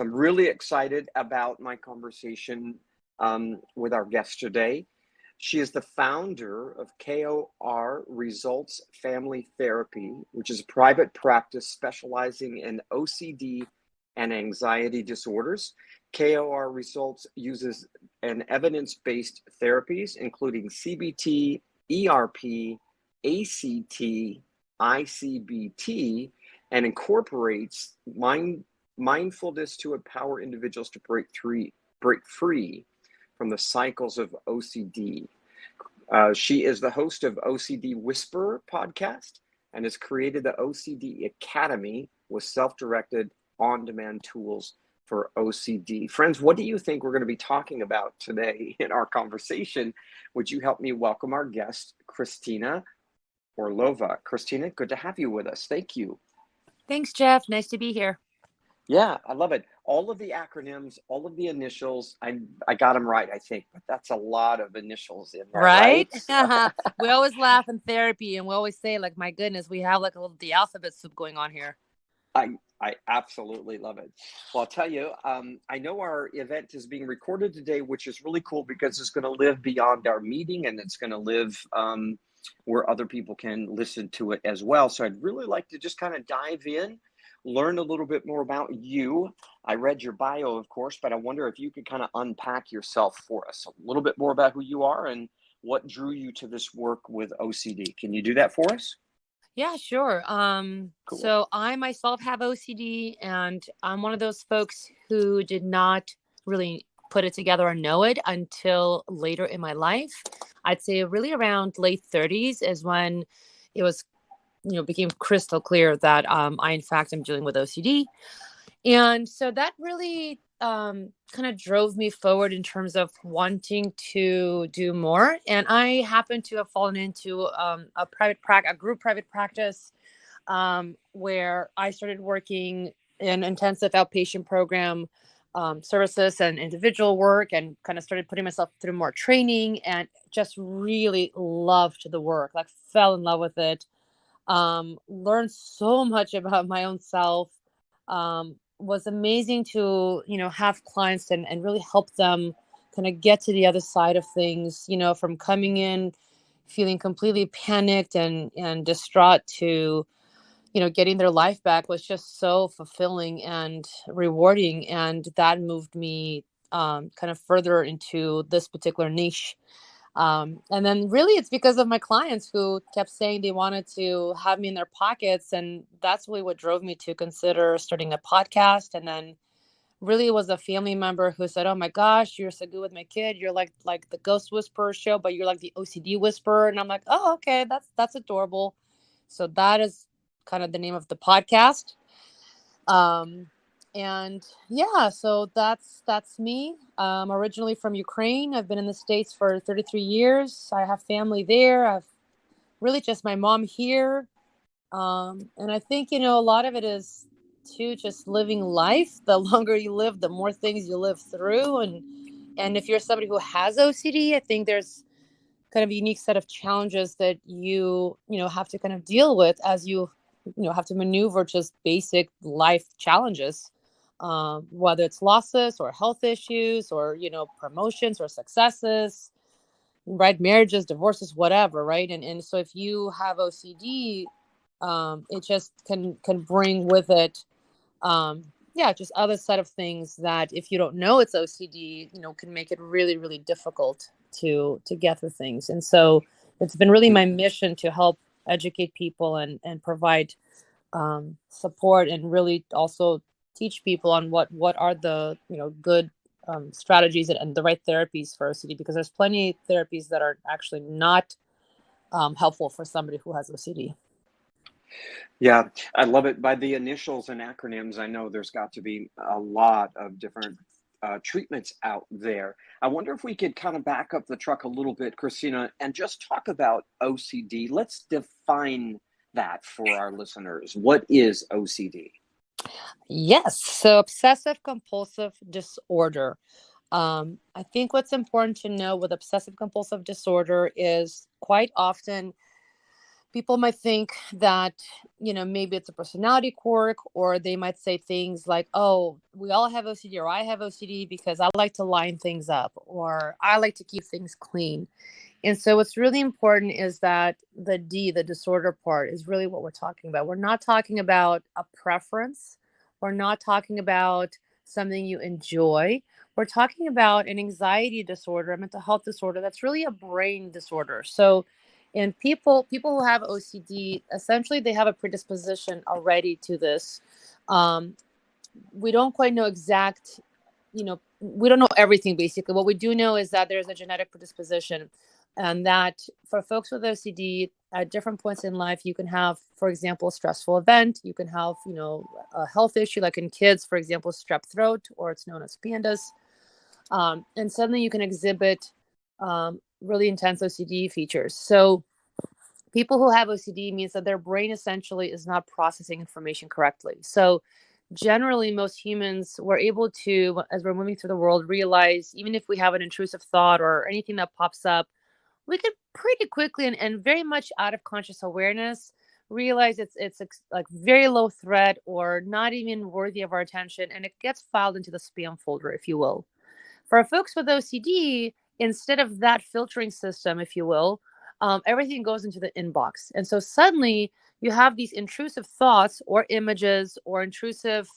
I'm really excited about my conversation with our guest today. She is the founder of KOR Results Family Therapy, which is a private practice specializing in OCD and anxiety disorders. KOR Results uses an evidence-based therapies, including CBT, ERP, ACT, ICBT, and incorporates mindfulness to empower individuals to break free from the cycles of OCD. She is the host of OCD Whisperer podcast and has created the OCD Academy with self-directed on-demand tools for OCD. Friends, what do you think we're going to be talking about today in our conversation? Would you help me welcome our guest, Kristina Orlova? Kristina, good to have you with us. Thank you. Thanks, Jeff. Nice to be here. Yeah, I love it. All of the acronyms, all of the initials, I got them right, I think, but that's a lot of initials in there, right? We always laugh in therapy and we always say, like, my goodness, we have like the alphabet soup going on here. I absolutely love it. Well, I'll tell you, I know our event is being recorded today, which is really cool because it's going to live beyond our meeting and it's going to live where other people can listen to it as well. So I'd really like to just kind of dive in, learn a little bit more about you. I read your bio, of course, but I wonder if you could kind of unpack yourself for us a little bit more about who you are and what drew you to this work with OCD. Can you do that for us? Yeah, sure. Cool. So I myself have OCD, and I'm one of those folks who did not really put it together or know it until later in my life. I'd say really around late 30s is when it was, became crystal clear that I, in fact, am dealing with OCD. And so that really kind of drove me forward in terms of wanting to do more. And I happened to have fallen into a group private practice where I started working in intensive outpatient program services and individual work, and kind of started putting myself through more training, and just really loved the work, like fell in love with it. Learned so much about my own self. Was amazing to, have clients and really help them kind of get to the other side of things, from coming in feeling completely panicked and distraught to, getting their life back was just so fulfilling and rewarding. And that moved me kind of further into this particular niche. And then really it's because of my clients who kept saying they wanted to have me in their pockets. And that's really what drove me to consider starting a podcast. And then really it was a family member who said, "Oh my gosh, you're so good with my kid. You're like the Ghost Whisperer show, but you're like the OCD Whisperer." And I'm like, "Oh, okay. That's adorable." So that is kind of the name of the podcast. And yeah, so that's me. Originally from Ukraine. I've been in the States for 33 years. I have family there. I've really just my mom here. And I think, a lot of it is too just living life. The longer you live, the more things you live through. And if you're somebody who has OCD, I think there's kind of a unique set of challenges that you have to kind of deal with as you have to maneuver just basic life challenges. Whether it's losses or health issues or, promotions or successes, right? Marriages, divorces, whatever, right? And so if you have OCD, it just can bring with it, just other set of things that if you don't know it's OCD, can make it really, really difficult to get through things. And so it's been really my mission to help educate people and provide support, and really also teach people on what are the good strategies and the right therapies for OCD, because there's plenty of therapies that are actually not helpful for somebody who has OCD. Yeah, I love it. By the initials and acronyms, I know there's got to be a lot of different treatments out there. I wonder if we could kind of back up the truck a little bit, Kristina, and just talk about OCD. Let's define that for our listeners. What is OCD? Yes. So obsessive compulsive disorder. I think what's important to know with obsessive compulsive disorder is quite often People might think that, maybe it's a personality quirk, or they might say things like, oh, we all have OCD, or I have OCD because I like to line things up, or I like to keep things clean. And so what's really important is that the disorder part, is really what we're talking about. We're not talking about a preference. We're not talking about something you enjoy. We're talking about an anxiety disorder, a mental health disorder that's really a brain disorder. So, and people who have OCD, essentially they have a predisposition already to this. Um, we don't quite know we don't know everything. Basically, what we do know is that there's a genetic predisposition, and that for folks with OCD at different points in life, you can have, for example, a stressful event. You can have, a health issue, like in kids, for example, strep throat, or it's known as PANDAS. And suddenly you can exhibit really intense OCD features. So people who have OCD means that their brain essentially is not processing information correctly. So generally, most humans were able to, as we're moving through the world, realize even if we have an intrusive thought or anything that pops up, we could pretty quickly and very much out of conscious awareness realize it's like very low threat or not even worthy of our attention, and it gets filed into the spam folder, if you will. For folks with OCD, instead of that filtering system, if you will, everything goes into the inbox. And so suddenly you have these intrusive thoughts or images or intrusive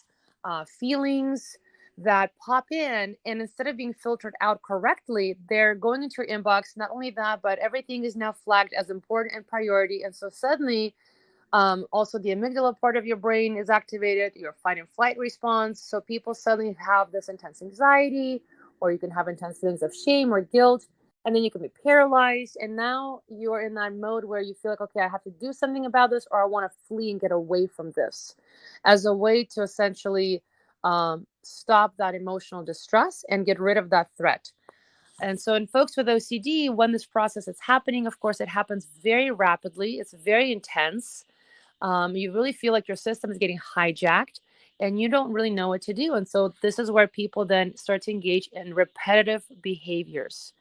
feelings that pop in. And instead of being filtered out correctly, they're going into your inbox. Not only that, but everything is now flagged as important and priority. And so suddenly, also the amygdala part of your brain is activated, your fight and flight response. So people suddenly have this intense anxiety, or you can have intense feelings of shame or guilt, and then you can be paralyzed. And now you're in that mode where you feel like, okay, I have to do something about this, or I want to flee and get away from this, as a way to essentially stop that emotional distress and get rid of that threat. And so in folks with OCD, when this process is happening, of course, it happens very rapidly. It's very intense. You really feel like your system is getting hijacked and you don't really know what to do. And so this is where people then start to engage in repetitive behaviors.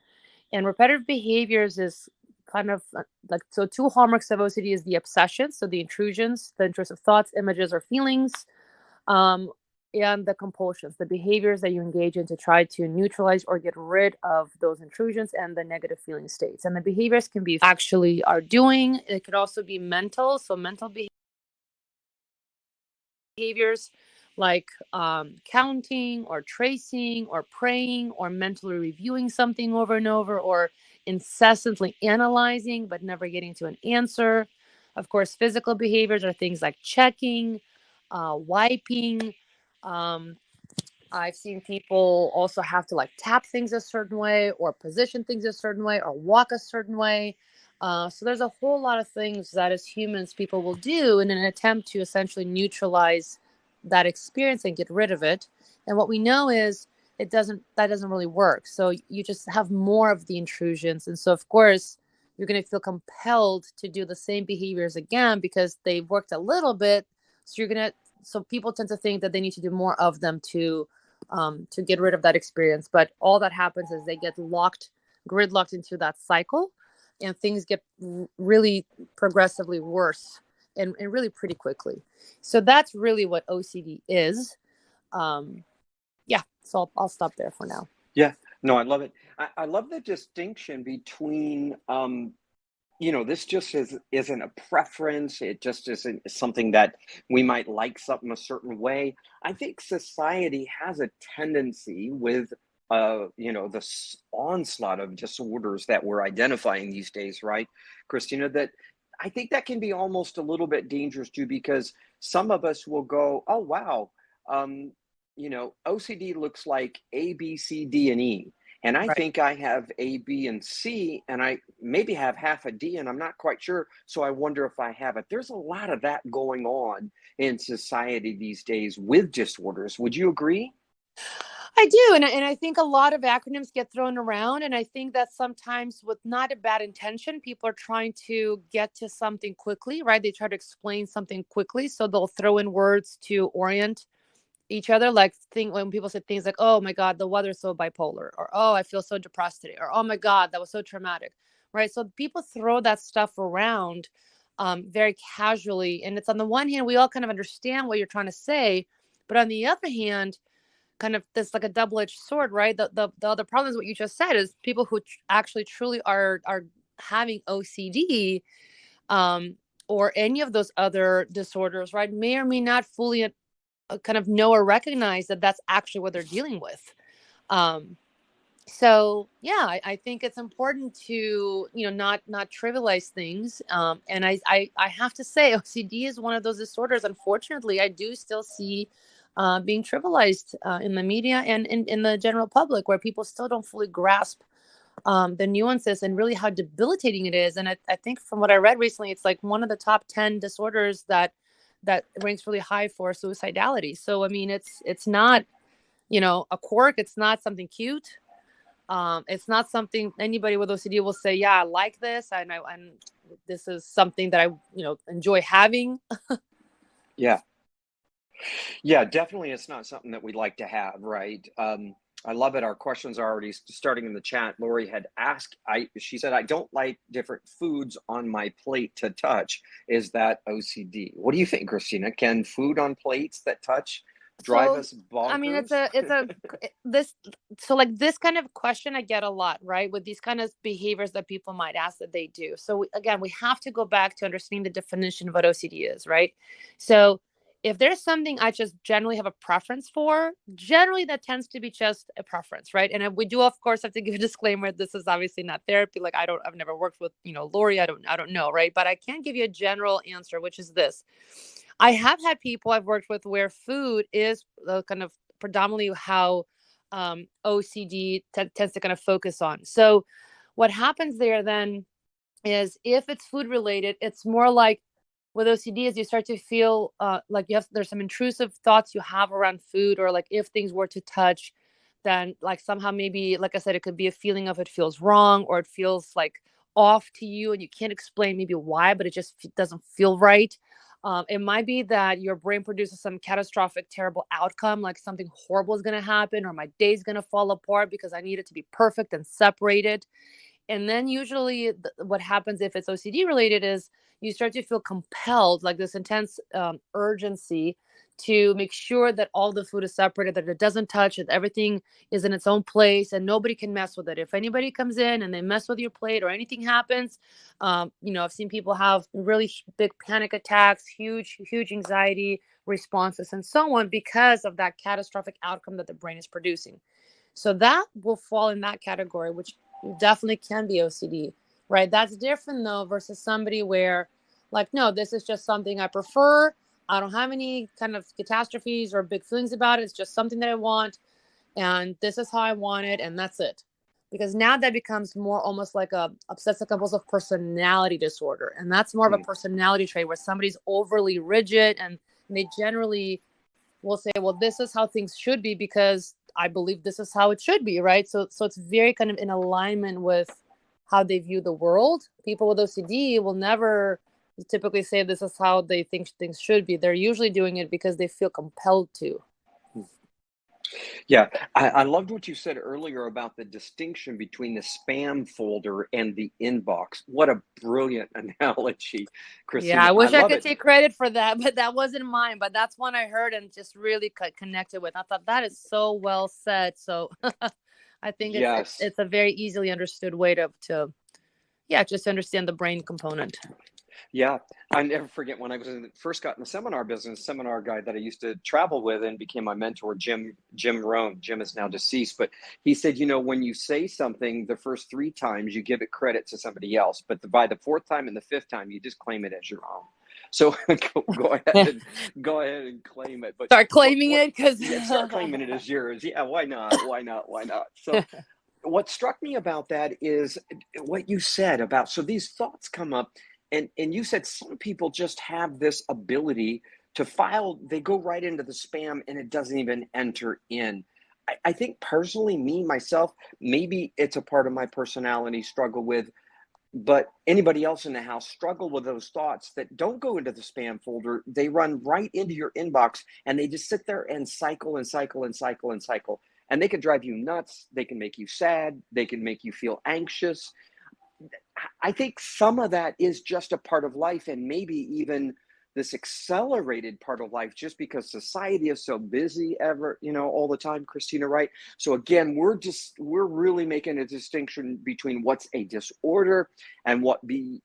And repetitive behaviors is kind of like, so two hallmarks of OCD is the obsession, so the intrusions, the intrusive thoughts, images, or feelings, and the compulsions, the behaviors that you engage in to try to neutralize or get rid of those intrusions and the negative feeling states. And the behaviors can be actually are doing. It could also be mental, so mental behaviors like counting or tracing or praying or mentally reviewing something over and over, or incessantly analyzing but never getting to an answer. Of course, physical behaviors are things like checking, wiping. Um, I've seen people also have to like tap things a certain way, or position things a certain way, or walk a certain way. So there's a whole lot of things that as humans people will do in an attempt to essentially neutralize that experience and get rid of it. And what we know is that doesn't really work. So you just have more of the intrusions. And so of course you're going to feel compelled to do the same behaviors again because they've worked a little bit. So people tend to think that they need to do more of them to get rid of that experience. But all that happens is they get gridlocked into that cycle, and things get really progressively worse and really pretty quickly. So that's really what OCD is. Yeah, so I'll stop there for now. Yeah, no, I love it. I love the distinction between, this just isn't a preference. It just isn't something that we might like something a certain way. I think society has a tendency with, the onslaught of disorders that we're identifying these days, right, Kristina, that I think that can be almost a little bit dangerous too, because some of us will go, oh, wow, OCD looks like A, B, C, D, and E. And I Right. think I have A, B, and C, and I maybe have half a D, and I'm not quite sure. So I wonder if I have it. There's a lot of that going on in society these days with disorders. Would you agree? I do. And I think a lot of acronyms get thrown around. And I think that sometimes with not a bad intention, people are trying to get to something quickly, right? They try to explain something quickly. So they'll throw in words to orient each other. Like when people say things like, oh my God, the weather's so bipolar, or oh, I feel so depressed today, or oh my God, that was so traumatic. Right. So people throw that stuff around very casually. And it's on the one hand, we all kind of understand what you're trying to say, but on the other hand, kind of this like a double-edged sword, right? The other problem is what you just said is people who actually truly are having OCD, or any of those other disorders, right, may or may not fully kind of know or recognize that that's actually what they're dealing with. So yeah, I think it's important to, not trivialize things. And I have to say, OCD is one of those disorders. Unfortunately, I do still see being trivialized in the media and in the general public, where people still don't fully grasp the nuances and really how debilitating it is. And I think from what I read recently, it's like one of the top 10 disorders that ranks really high for suicidality. So I mean, it's not, a quirk. It's not something cute. It's not something anybody with OCD will say, yeah, I like this. And this is something that I, enjoy having. Yeah. Yeah, definitely. It's not something that we like to have, right? I love it. Our questions are already starting in the chat. Lori had asked, she said, I don't like different foods on my plate to touch. Is that OCD? What do you think, Kristina? Can food on plates that touch drive us bonkers? I mean, so like this kind of question I get a lot, right? With these kind of behaviors that people might ask that they do. So again, we have to go back to understanding the definition of what OCD is, right? So if there's something I just generally have a preference for, generally that tends to be just a preference, right? And we do, of course, have to give a disclaimer. This is obviously not therapy. Like I've never worked with, Lori. I don't know, right? But I can give you a general answer, which is this. I have had people I've worked with where food is kind of predominantly how OCD tends to kind of focus on. So what happens there then is if it's food related, it's more like with OCD is you start to feel like there's some intrusive thoughts you have around food, or like if things were to touch, then like somehow maybe, like I said, it could be a feeling of it feels wrong, or it feels like off to you and you can't explain maybe why, but it just doesn't feel right. It might be that your brain produces some catastrophic, terrible outcome, like something horrible is going to happen, or my day's going to fall apart because I need it to be perfect and separated. And then usually what happens if it's OCD related is you start to feel compelled, like this intense urgency to make sure that all the food is separated, that it doesn't touch, that everything is in its own place and nobody can mess with it. If anybody comes in and they mess with your plate or anything happens, I've seen people have really big panic attacks, huge anxiety responses and so on because of that catastrophic outcome that the brain is producing. So that will fall in that category, which definitely can be OCD, right? That's different though versus somebody where like, no, this is just something I prefer. I don't have any kind of catastrophes or big feelings about it. It's just something that I want. And this is how I want it. And that's it. Because now that becomes more almost like a obsessive compulsive personality disorder. And that's more of a personality trait where somebody's overly rigid and they generally will say, well, this is how things should be because I believe this is how it should be, right? So it's very kind of in alignment with how they view the world. People with OCD will never typically say this is how they think things should be. They're usually doing it because they feel compelled to. Yeah, I loved what you said earlier about the distinction between the spam folder and the inbox. What a brilliant analogy, Kristina. Yeah, I wish I could take credit for that, but that wasn't mine. But that's one I heard and just really connected with. I thought that is so well said. So I think it's a very easily understood way to just understand the brain component. Yeah, I never forget when I first got in the seminar business, seminar guy that I used to travel with and became my mentor, Jim Rohn. Jim is now deceased, but he said, when you say something the first 3 times, you give it credit to somebody else, but by the 4th time and the 5th time, you just claim it as your own. So go ahead and claim it. But start claiming it because start claiming it as yours. Yeah, why not? So what struck me about that is what you said about, so these thoughts come up. And you said some people just have this ability to file, they go right into the spam and it doesn't even enter in. I think personally, myself, maybe it's a part of my personality struggle with, but anybody else in the house struggle with those thoughts that don't go into the spam folder. They run right into your inbox and they just sit there and cycle and cycle and cycle and cycle. And they can drive you nuts. They can make you sad. They can make you feel anxious. I think some of that is just a part of life, and maybe even this accelerated part of life, just because society is so busy all the time, Kristina, right? So again, we're really making a distinction between what's a disorder and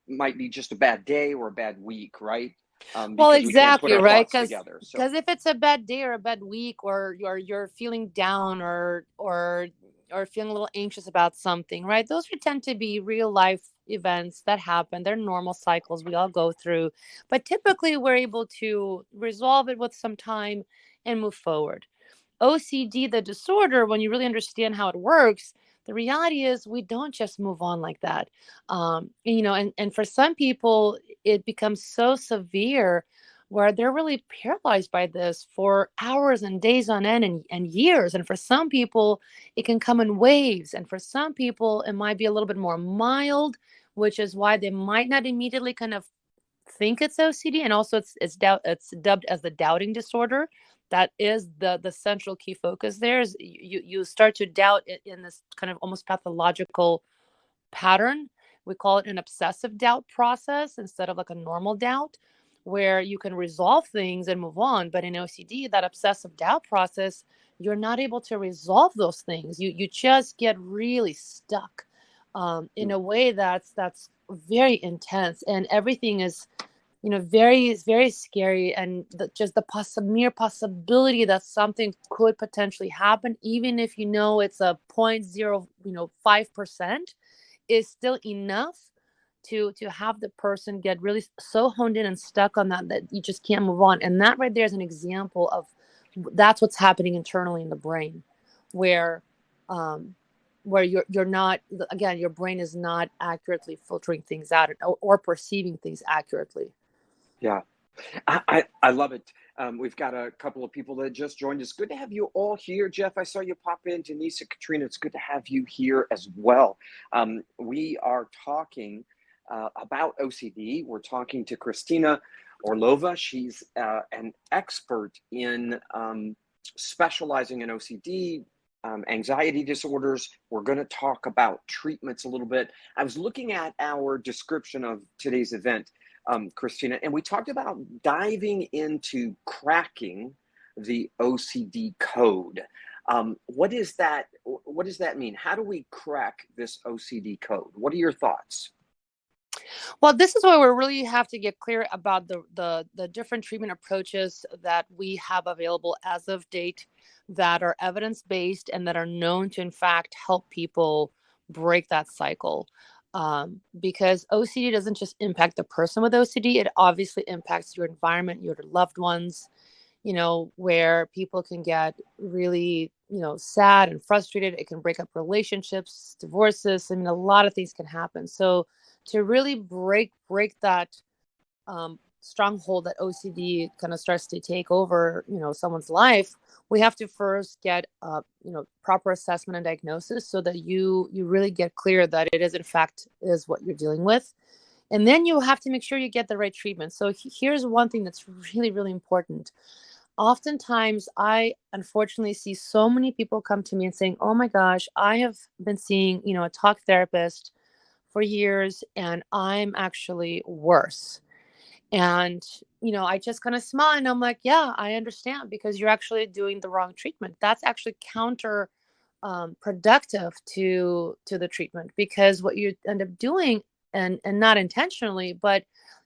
might be just a bad day or a bad week, right? Well, Because we can't put exactly, our right? thoughts Because together. So if it's a bad day or a bad week, or you're feeling down, or feeling a little anxious about something, right? Those would tend to be real life events that happen. They're normal cycles we all go through, but typically we're able to resolve it with some time and move forward. OCD, the disorder, when you really understand how it works, the reality is we don't just move on like that. And for some people, it becomes so severe where they're really paralyzed by this for hours and days on end, and years. And for some people, it can come in waves. And for some people, it might be a little bit more mild, which is why they might not immediately kind of think it's OCD, and also it's dubbed as the doubting disorder. That is the central key focus. There is you start to doubt it in this kind of almost pathological pattern. We call it an obsessive doubt process instead of like a normal doubt, where you can resolve things and move on. But in OCD, that obsessive doubt process, you're not able to resolve those things. You just get really stuck in a way that's very intense, and everything is very, very scary. And just the mere possibility that something could potentially happen, even if it's a 0.05%, is still enough to have the person get really so honed in and stuck on that you just can't move on. And that right there is an example of that's what's happening internally in the brain, where you're not, again, your brain is not accurately filtering things out, or perceiving things accurately. yeah. I love it. We've got a couple of people that just joined us. Good to have you all here. Jeff, I saw you pop in. Denise and Katrina, it's good to have you here as well. We are talking about OCD. We're talking to Kristina Orlova. She's an expert in specializing in OCD, anxiety disorders. We're going to talk about treatments a little bit. I was looking at our description of today's event, Kristina, and we talked about diving into cracking the OCD code. What is that? What does that mean? How do we crack this OCD code? What are your thoughts? Well, this is where we really have to get clear about the different treatment approaches that we have available as of date, that are evidence-based and that are known to, in fact, help people break that cycle. Because OCD doesn't just impact the person with OCD, it obviously impacts your environment, your loved ones, where people can get really, sad and frustrated. It can break up relationships, divorces. I mean, a lot of things can happen. So to really break that stronghold that OCD kind of starts to take over, someone's life, we have to first get proper assessment and diagnosis, so that you really get clear that it is in fact is what you're dealing with. And then you have to make sure you get the right treatment. So here's one thing that's really, really important. Oftentimes, I unfortunately see so many people come to me and saying, "Oh my gosh, I have been seeing, a talk therapist for years, and I'm actually worse." And, I just kind of smile and I'm like, "Yeah, I understand, because you're actually doing the wrong treatment. That's actually counter productive to the treatment, because what you end up doing, and not intentionally, but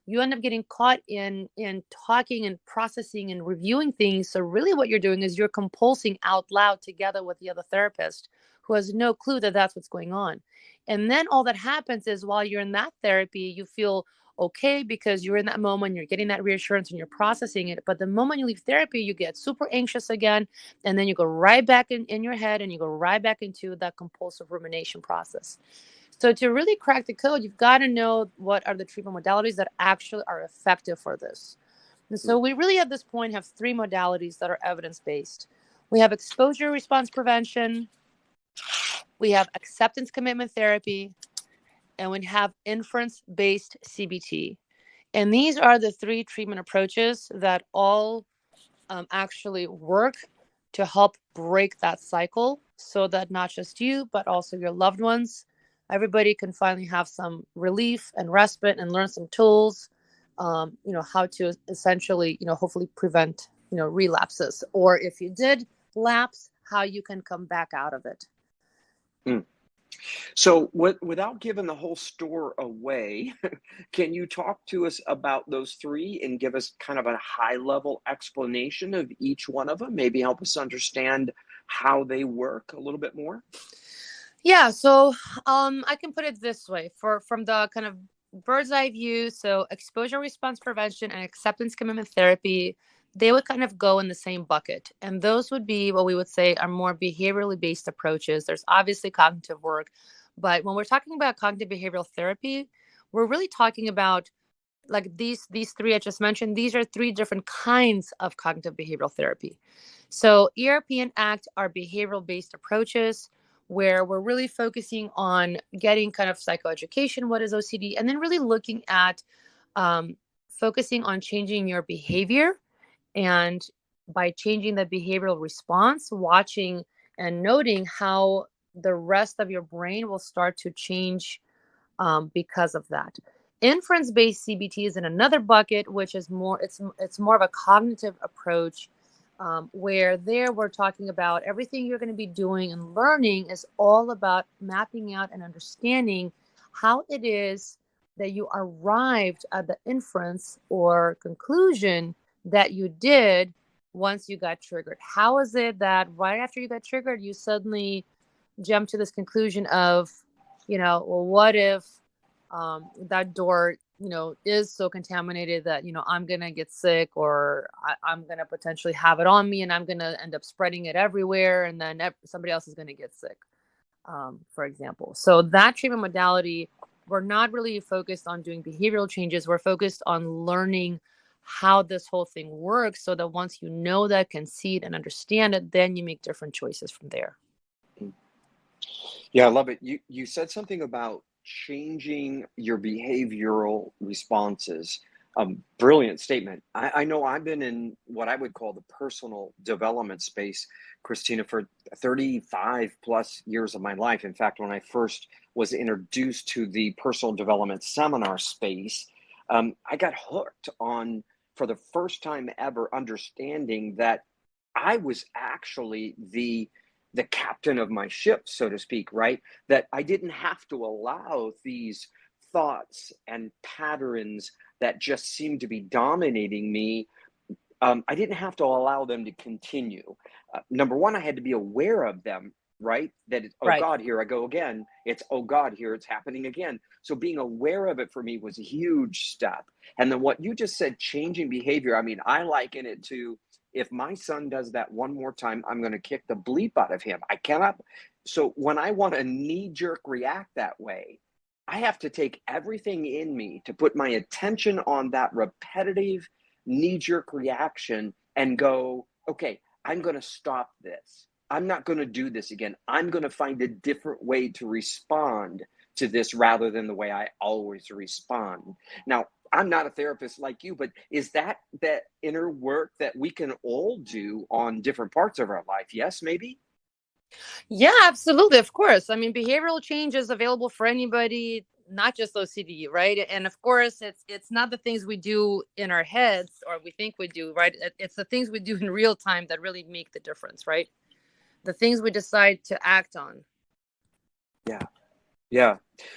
you end up getting caught in talking and processing and reviewing things. So really what you're doing is you're compulsing out loud together with the other therapist, who has no clue that that's what's going on. And then all that happens is, while you're in that therapy, you feel okay, because you're in that moment, you're getting that reassurance and you're processing it. But the moment you leave therapy, you get super anxious again, and then you go right back in your head, and you go right back into that compulsive rumination process. So to really crack the code, you've got to know what are the treatment modalities that actually are effective for this. And so we really at this point have three modalities that are evidence-based. We have exposure response prevention, we have acceptance commitment therapy, and we have inference-based CBT. And these are the three treatment approaches that all actually work to help break that cycle, so that not just you, but also your loved ones everybody can finally have some relief and respite and learn some tools, how to essentially, hopefully prevent, relapses. Or if you did lapse, how you can come back out of it. Mm. So without giving the whole store away, can you talk to us about those three and give us kind of a high level explanation of each one of them? Maybe help us understand how they work a little bit more? Yeah, so I can put it this way from the kind of bird's eye view. So exposure response prevention and acceptance commitment therapy, they would kind of go in the same bucket. And those would be what we would say are more behaviorally based approaches. There's obviously cognitive work, but when we're talking about cognitive behavioral therapy, we're really talking about like these three I just mentioned. These are three different kinds of cognitive behavioral therapy. So ERP and ACT are behavioral based approaches where we're really focusing on getting kind of psychoeducation, what is OCD, and then really looking at um, focusing on changing your behavior. And by changing the behavioral response, watching and noting how the rest of your brain will start to change because of that. Inference-based CBT is in another bucket, which is more it's more of a cognitive approach, where there we're talking about everything you're going to be doing and learning is all about mapping out and understanding how it is that you arrived at the inference or conclusion that you did once you got triggered. How is it that right after you got triggered, you suddenly jumped to this conclusion of, well, what if that door, is so contaminated that, I'm going to get sick, or I'm going to potentially have it on me and I'm going to end up spreading it everywhere. And then somebody else is going to get sick, for example. So that treatment modality, we're not really focused on doing behavioral changes. We're focused on learning how this whole thing works so that once you know that, can see it and understand it, then you make different choices from there. Yeah, I love it. You said something about changing your behavioral responses. Brilliant statement. I know I've been in what I would call the personal development space, Kristina, for 35 plus years of my life. In fact, when I first was introduced to the personal development seminar space, I got hooked on, for the first time ever, understanding that I was actually the captain of my ship, so to speak, right? That I didn't have to allow these thoughts and patterns that just seemed to be dominating me. I didn't have to allow them to continue. Number one, I had to be aware of them, right? That, oh Right. God, here I go again. It's, oh God, here it's happening again. So being aware of it for me was a huge step. And then what you just said, changing behavior, I mean, I liken it to, if my son does that one more time, I'm going to kick the bleep out of him. I cannot. So when I want to knee-jerk react that way, I have to take everything in me to put my attention on that repetitive knee-jerk reaction and go, okay, I'm going to stop this. I'm not going to do this again. I'm going to find a different way to respond to this rather than the way I always respond. Now, I'm not a therapist like you, but is that inner work that we can all do on different parts of our life? Yes, maybe? Yeah, absolutely. Of course. I mean, behavioral change is available for anybody, not just OCD, right? And of course, it's not the things we do in our heads or we think we do, right? It's the things we do in real time that really make the difference, right? The things we decide to act on. Yeah. Yeah.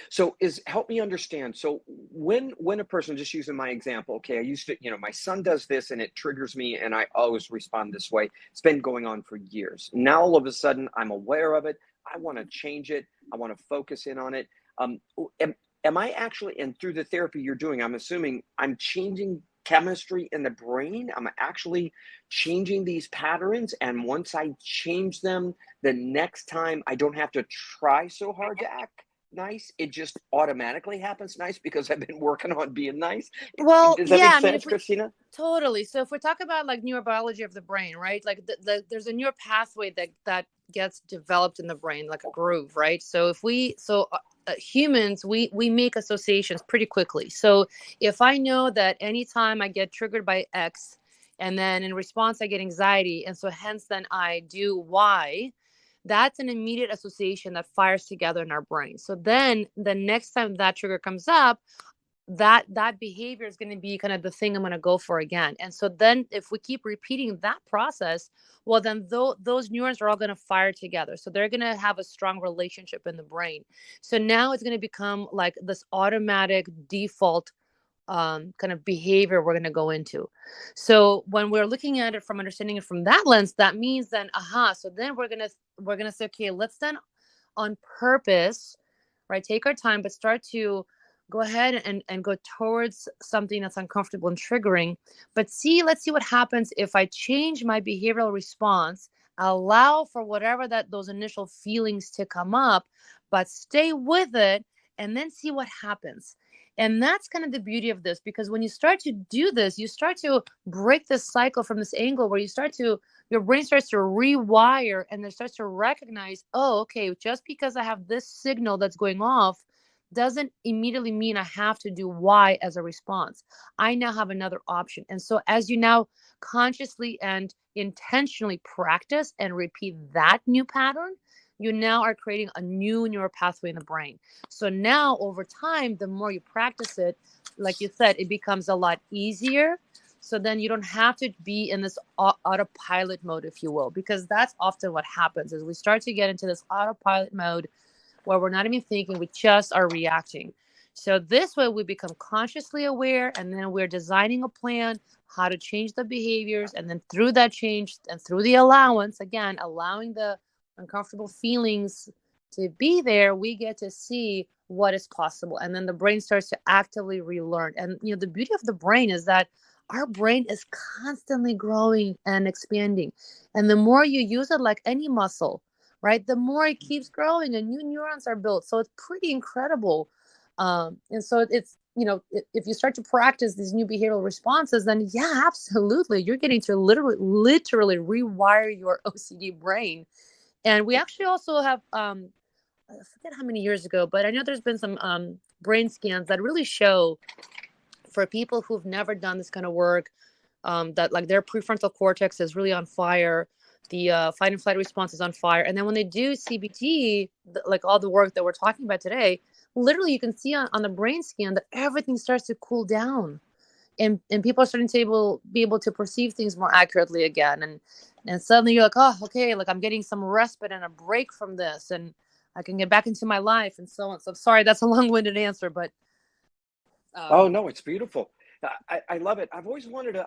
So help me understand. So when a person, just using my example, okay, I used to, my son does this and it triggers me and I always respond this way. It's been going on for years. Now all of a sudden I'm aware of it. I want to change it. I want to focus in on it. Am I actually, and through the therapy you're doing, I'm assuming I'm changing chemistry in the brain. I'm actually changing these patterns. And once I change them, the next time I don't have to try so hard to act nice. It just automatically happens nice because I've been working on being nice. Well, Does that yeah, make I mean, sense, Kristina? totally. So if we talk about like neurobiology of the brain, right? Like there's a neural pathway that gets developed in the brain, like a groove, right? So humans, we make associations pretty quickly. So if I know that anytime I get triggered by X, and then in response I get anxiety, and so hence then I do Y, that's an immediate association that fires together in our brain. So then the next time that trigger comes up, that behavior is going to be kind of the thing I'm going to go for again. And so then if we keep repeating that process, well, then those neurons are all going to fire together. So they're going to have a strong relationship in the brain. So now it's going to become like this automatic default kind of behavior we're going to go into. So when we're looking at it from understanding it from that lens, that means then, so then we're gonna say, okay, let's then on purpose, right, take our time, but start to go ahead and go towards something that's uncomfortable and triggering. But let's see what happens if I change my behavioral response, allow for whatever those initial feelings to come up, but stay with it and then see what happens. And that's kind of the beauty of this, because when you start to do this, you start to break this cycle from this angle where your brain starts to rewire and then starts to recognize, oh, okay, just because I have this signal that's going off doesn't immediately mean I have to do Y as a response. I now have another option. And so as you now consciously and intentionally practice and repeat that new pattern, you now are creating a new neural pathway in the brain. So now over time, the more you practice it, like you said, it becomes a lot easier. So then you don't have to be in this autopilot mode, if you will, because that's often what happens is we start to get into this autopilot mode where we're not even thinking, we just are reacting. So this way we become consciously aware, and then we're designing a plan, how to change the behaviors. And then through that change and through the allowance, again, allowing the uncomfortable feelings to be there, we get to see what is possible. And then the brain starts to actively relearn. And, the beauty of the brain is that our brain is constantly growing and expanding. And the more you use it, like any muscle, right, the more it keeps growing and new neurons are built. So it's pretty incredible. And so it's, if you start to practice these new behavioral responses, then yeah, absolutely. You're getting to literally rewire your OCD brain. And we actually also have, I forget how many years ago, but I know there's been some brain scans that really show for people who've never done this kind of work, that like their prefrontal cortex is really on fire. The fight and flight response is on fire. And then when they do CBT, like all the work that we're talking about today, literally you can see on the brain scan that everything starts to cool down. And people are starting to be able to perceive things more accurately again. And suddenly you're like, oh, okay, like I'm getting some respite and a break from this, and I can get back into my life and so on. So sorry, that's a long-winded answer, but. Oh, no, it's beautiful. I love it. I've always wanted to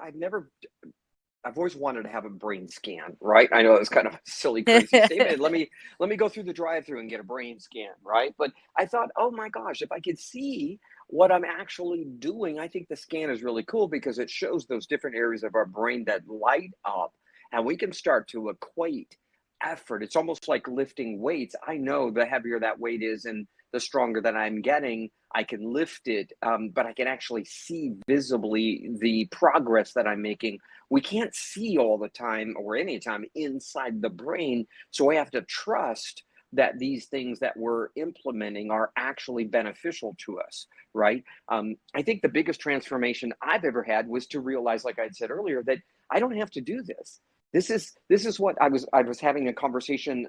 have a brain scan, right? I know it's kind of a silly, crazy statement. Let me go through the drive-through and get a brain scan, right? But I thought, oh my gosh, if I could see what I'm actually doing, I think the scan is really cool because it shows those different areas of our brain that light up, and we can start to equate effort. It's almost like lifting weights. I know the heavier that weight is and the stronger that I'm getting, I can lift it, but I can actually see visibly the progress that I'm making. We can't see all the time or anytime inside the brain, so we have to trust that these things that we're implementing are actually beneficial to us, right? I think the biggest transformation I've ever had was to realize, like I said earlier, that I don't have to do this. This is what I was having a conversation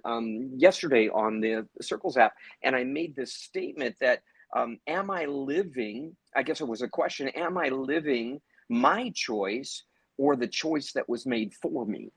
yesterday on the Circles app, and I made this statement that am I living? I guess it was a question. Am I living my choice or the choice that was made for me?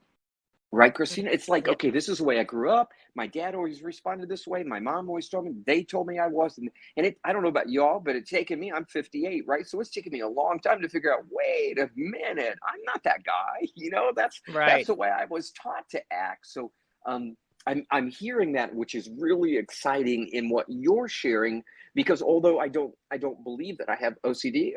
Right, Kristina? It's like, okay, this is the way I grew up. My dad always responded this way. My mom always told me, they told me I was. And I don't know about y'all, but it's taken me, I'm 58, right? So it's taken me a long time to figure out, wait a minute, I'm not that guy. That's Right. the way I was taught to act. So I'm hearing that, which is really exciting in what you're sharing, because although I don't believe that I have OCD,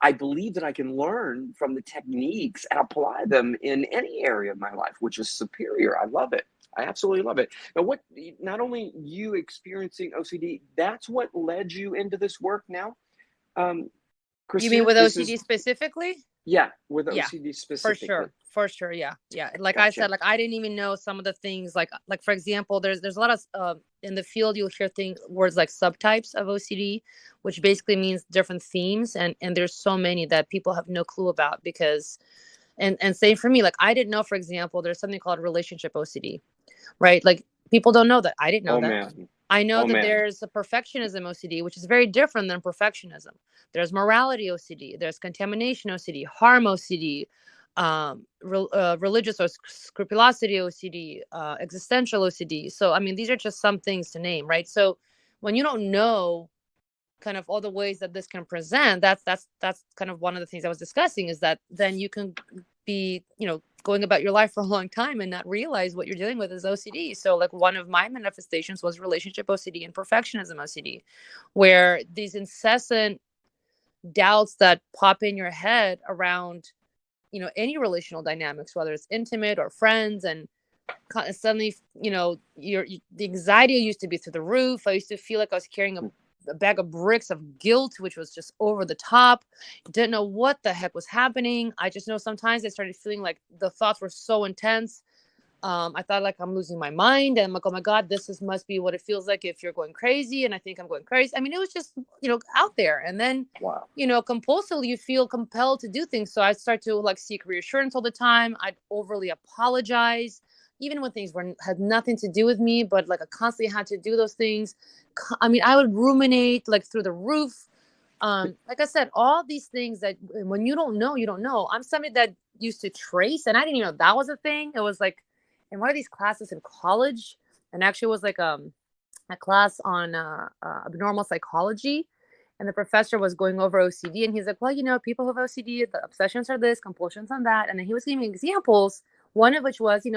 I believe that I can learn from the techniques and apply them in any area of my life, which is superior. I love it. I absolutely love it. Now, not only you experiencing OCD, that's what led you into this work now, Kristina? You mean with OCD specifically? Yeah, with OCD specifically. For sure. Yeah. Like gotcha. I said, like I didn't even know some of the things, like for example, there's a lot of in the field you'll hear words like subtypes of OCD, which basically means different themes, and there's so many that people have no clue about because, and same for me, like I didn't know, for example, there's something called relationship OCD, right? Like People don't know that. I didn't know Oh that. man. I know Oh that man. there's a perfectionism OCD, which is very different than perfectionism. There's morality OCD, there's contamination OCD, harm OCD, religious or scrupulosity OCD, existential OCD. So, I mean, these are just some things to name, right? So, when you don't know kind of all the ways that this can present, that's kind of one of the things I was discussing, is that then you can be, going about your life for a long time and not realize what you're dealing with is OCD. So like one of my manifestations was relationship OCD and perfectionism OCD, where these incessant doubts that pop in your head around, any relational dynamics, whether it's intimate or friends, and suddenly, the anxiety used to be through the roof. I used to feel like I was carrying a bag of bricks of guilt, which was just over the top. Didn't know what the heck was happening. I just know sometimes I started feeling like the thoughts were so intense. I thought like I'm losing my mind, and I'm like, oh my God, must be what it feels like if you're going crazy. And I think I'm going crazy. I mean, it was just, out there. And then, Wow. compulsively you feel compelled to do things. So I start to like seek reassurance all the time. I'd overly apologize, even when things had nothing to do with me, but like I constantly had to do those things. I mean, I would ruminate like through the roof. Like I said, all these things that when you don't know, you don't know. I'm somebody that used to trace, and I didn't even know that was a thing. It was like in one of these classes in college, and actually it was like a class on abnormal psychology, and the professor was going over OCD, and he's like, well, people who have OCD, the obsessions are this, compulsions on that, and then he was giving examples. One of which was,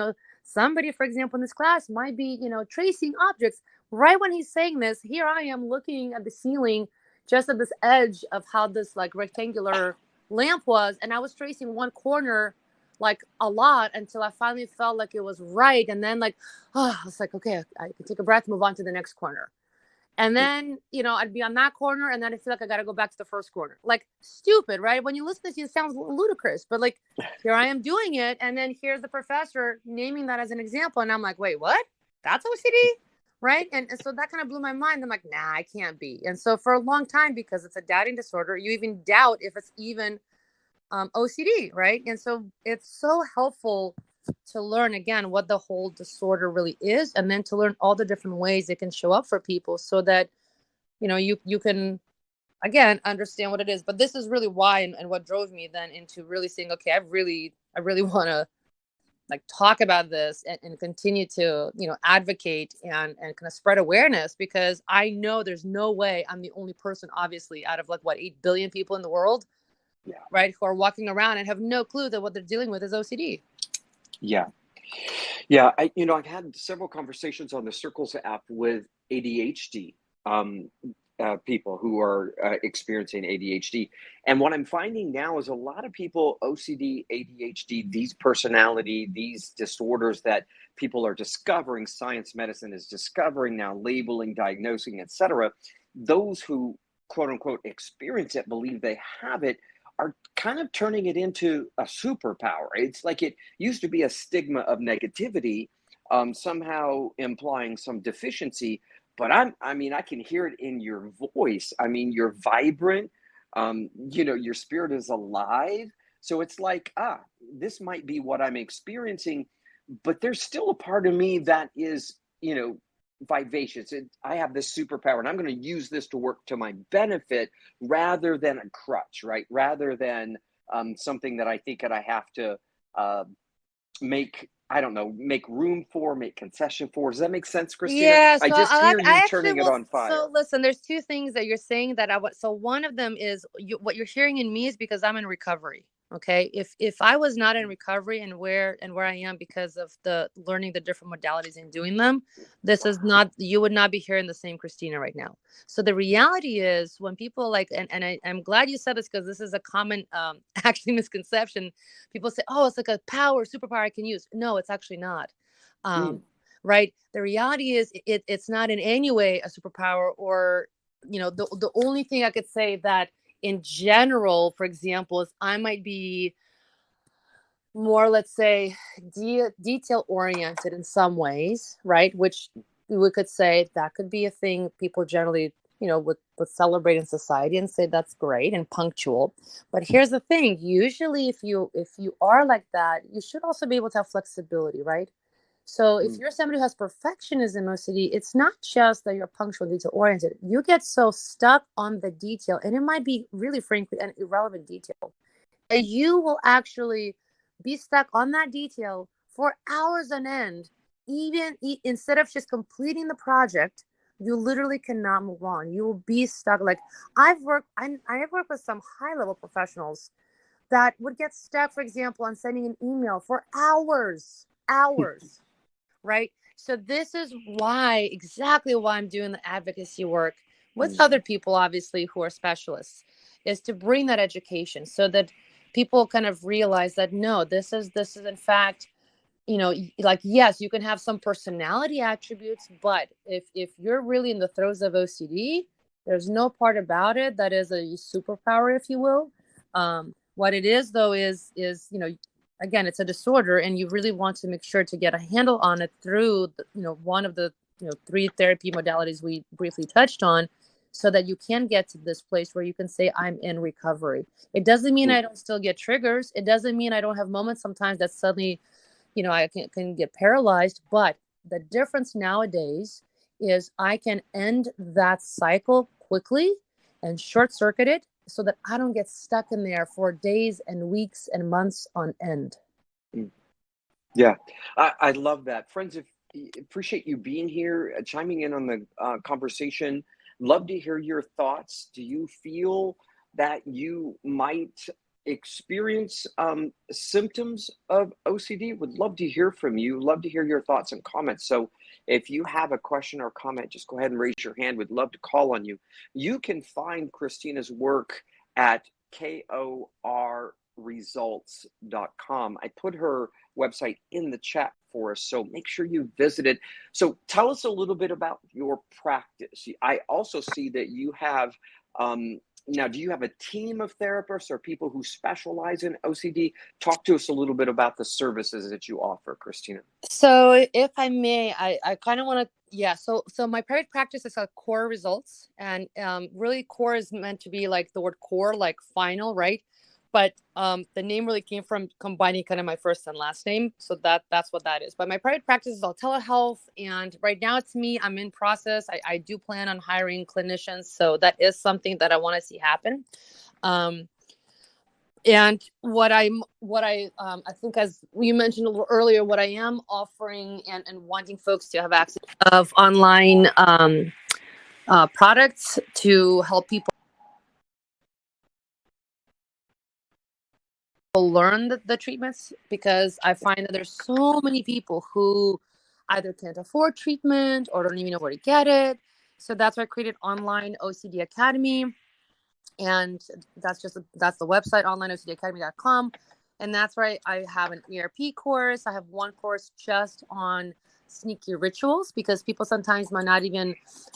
somebody, for example, in this class might be, tracing objects. Right when he's saying this, here I am looking at the ceiling, just at this edge of how this like rectangular lamp was, and I was tracing one corner like a lot until I finally felt like it was right. And then like, I was like, okay, I can take a breath, move on to the next corner. And then, I'd be on that corner, and then I feel like I got to go back to the first corner. Like, stupid, right? When you listen to this, it sounds ludicrous, but like, here I am doing it. And then here's the professor naming that as an example. And I'm like, wait, what? That's OCD? Right? And so that kind of blew my mind. I'm like, nah, I can't be. And so for a long time, because it's a doubting disorder, you even doubt if it's even OCD, right? And so it's so helpful to learn again what the whole disorder really is, and then to learn all the different ways it can show up for people, so that you can again understand what it is. But this is really why and what drove me then into really saying, okay, I really want to like talk about this and continue to advocate and kind of spread awareness, because I know there's no way I'm the only person, obviously, out of like 8 billion people in the world, right, who are walking around and have no clue that what they're dealing with is OCD. Yeah. I've had several conversations on the Circles app with ADHD people who are experiencing ADHD. And what I'm finding now is a lot of people, OCD, ADHD, these these disorders that people are discovering, science medicine is discovering now, labeling, diagnosing, etc. Those who, quote unquote, experience it, believe they have it, are kind of turning it into a superpower. It's like it used to be a stigma of negativity, somehow implying some deficiency. But I can hear it in your voice. I mean, you're vibrant. Your spirit is alive. So it's like, this might be what I'm experiencing, but there's still a part of me that is, vivacious. I have this superpower, and I'm going to use this to work to my benefit rather than a crutch, right? Rather than something that I think that I have to make room for, make concession for. Does that make sense, Kristina? Yeah, I so just hear you I actually turning it will. on fire. So listen, there's two things that you're saying that so one of them is what you're hearing in me is because I'm in recovery. Okay, if I was not in recovery and where I am because of the learning the different modalities and doing them, this is not, you would not be hearing the same Kristina right now. So the reality is, when people like, and I'm glad you said this, because this is a common actually misconception. People say, oh, it's like a superpower I can use. No, it's actually not. Right. The reality is it's not in any way a superpower, or, the only thing I could say that in general, for example, is I might be more, let's say, detail oriented in some ways, right? Which we could say that could be a thing people generally, would celebrate in society and say that's great and punctual. But here's the thing: usually, if you are like that, you should also be able to have flexibility, right? So if you're somebody who has perfectionism OCD, it's not just that you're punctual, detail oriented. You get so stuck on the detail, and it might be really, frankly, an irrelevant detail. And you will actually be stuck on that detail for hours on end. Even instead of just completing the project, you literally cannot move on. You will be stuck. Like I've worked with some high level professionals that would get stuck, for example, on sending an email for hours, right? So this is exactly why I'm doing the advocacy work with other people, obviously, who are specialists, is to bring that education so that people kind of realize that, no, this is in fact, like, yes, you can have some personality attributes, but if you're really in the throes of OCD, there's no part about it that is a superpower, if you will. What it is, though, is again, it's a disorder, and you really want to make sure to get a handle on it through one of the 3 therapy modalities we briefly touched on, so that you can get to this place where you can say, I'm in recovery. It doesn't mean I don't still get triggers. It doesn't mean I don't have moments sometimes that suddenly I can get paralyzed. But the difference nowadays is I can end that cycle quickly and short circuit it, so that I don't get stuck in there for days and weeks and months on end. Yeah, I love that. Friends, appreciate you being here, chiming in on the conversation. Love to hear your thoughts. Do you feel that you might experience symptoms of OCD? Would love to hear from you. Love to hear your thoughts and comments. So if you have a question or comment, just go ahead and raise your hand. We'd love to call on you. You can find Kristina's work at korresults.com. I put her website in the chat for us, so make sure you visit it. So tell us a little bit about your practice. I also see that you have now, do you have a team of therapists or people who specialize in OCD? Talk to us a little bit about the services that you offer, Kristina. So if I may, I kind of want to, so my private practice is called Core Results, and really core is meant to be like the word core, like final, right? But the name really came from combining kind of my first and last name. So that's what that is. But my private practice is all telehealth. And right now it's me. I'm in process. I do plan on hiring clinicians. So that is something that I want to see happen. And what I think, as you mentioned a little earlier, what I am offering and wanting folks to have access of online products to help people learn the treatments, because I find that there's so many people who either can't afford treatment or don't even know where to get it. So that's why I created Online OCD Academy. And that's the website, onlineocdacademy.com. And that's where I have an ERP course. I have one course just on sneaky rituals, because people sometimes might not even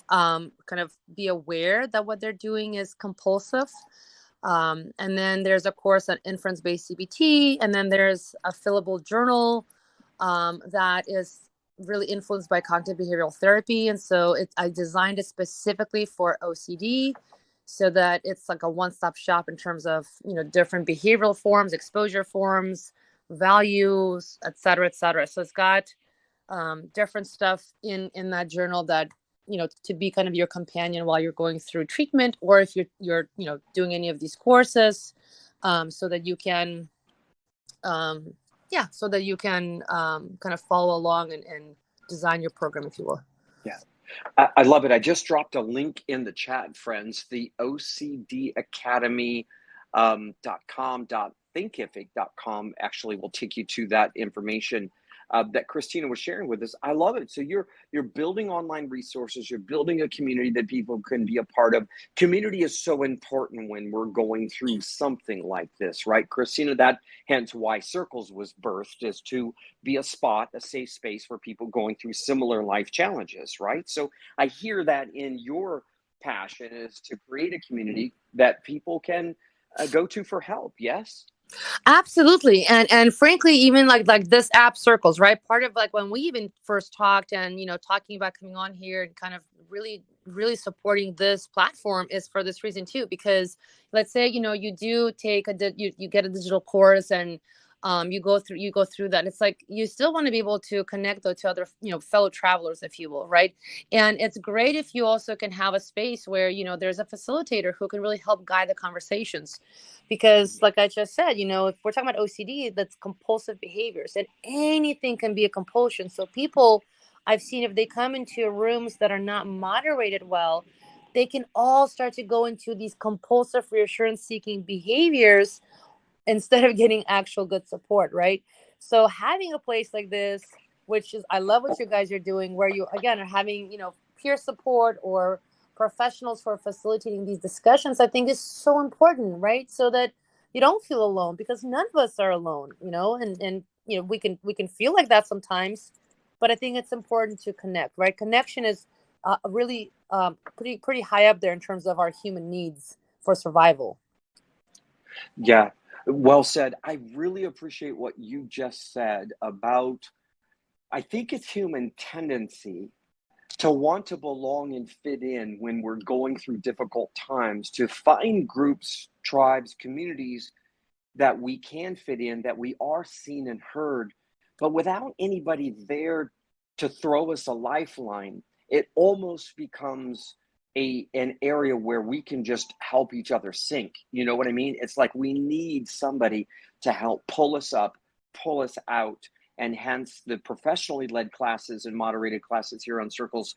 kind of be aware that what they're doing is compulsive. And then there's a course on inference-based CBT. And then there's a fillable journal that is really influenced by cognitive behavioral therapy. And so I designed it specifically for OCD, so that it's like a one-stop shop in terms of, different behavioral forms, exposure forms, values, et cetera, et cetera. So it's got different stuff in that journal that, to be kind of your companion while you're going through treatment, or if you're doing any of these courses, so that you can, kind of follow along and design your program, if you will. Yeah. I love it. I just dropped a link in the chat, friends. The OCDacademy.com.thinkific.com actually will take you to that information that Kristina was sharing with us. I love it. So you're building online resources. You're building a community that people can be a part of. Community is so important when we're going through something like this, right, Kristina? That hence why Circles was birthed, is to be a safe space for people going through similar life challenges, right? So I hear that in your passion is to create a community that people can go to for help. Yes. Absolutely. And frankly, even like this app Circles, right? Part of like when we even first talked and, talking about coming on here and kind of really, really supporting this platform is for this reason too, because let's say, you do take you get a digital course and You go through that. It's like you still want to be able to connect though to other, fellow travelers, if you will, right? And it's great if you also can have a space where, there's a facilitator who can really help guide the conversations. Because like I just said, if we're talking about OCD, that's compulsive behaviors, and anything can be a compulsion. So people I've seen, if they come into rooms that are not moderated well, they can all start to go into these compulsive reassurance seeking behaviors instead of getting actual good support, right? So having a place like this, which is, I love what you guys are doing, where you again are having, peer support or professionals for facilitating these discussions, I think is so important, right? So that you don't feel alone, because none of us are alone, and we can feel like that sometimes, but I think it's important to connect, right? Connection is really pretty high up there in terms of our human needs for survival. Yeah, well said. I really appreciate what you just said about, I think it's human tendency to want to belong and fit in when we're going through difficult times, to find groups, tribes, communities that we can fit in, that we are seen and heard, but without anybody there to throw us a lifeline, it almost becomes an area where we can just help each other sink. You know what I mean? It's like we need somebody to help pull us up, pull us out. And hence the professionally led classes and moderated classes here on Circles,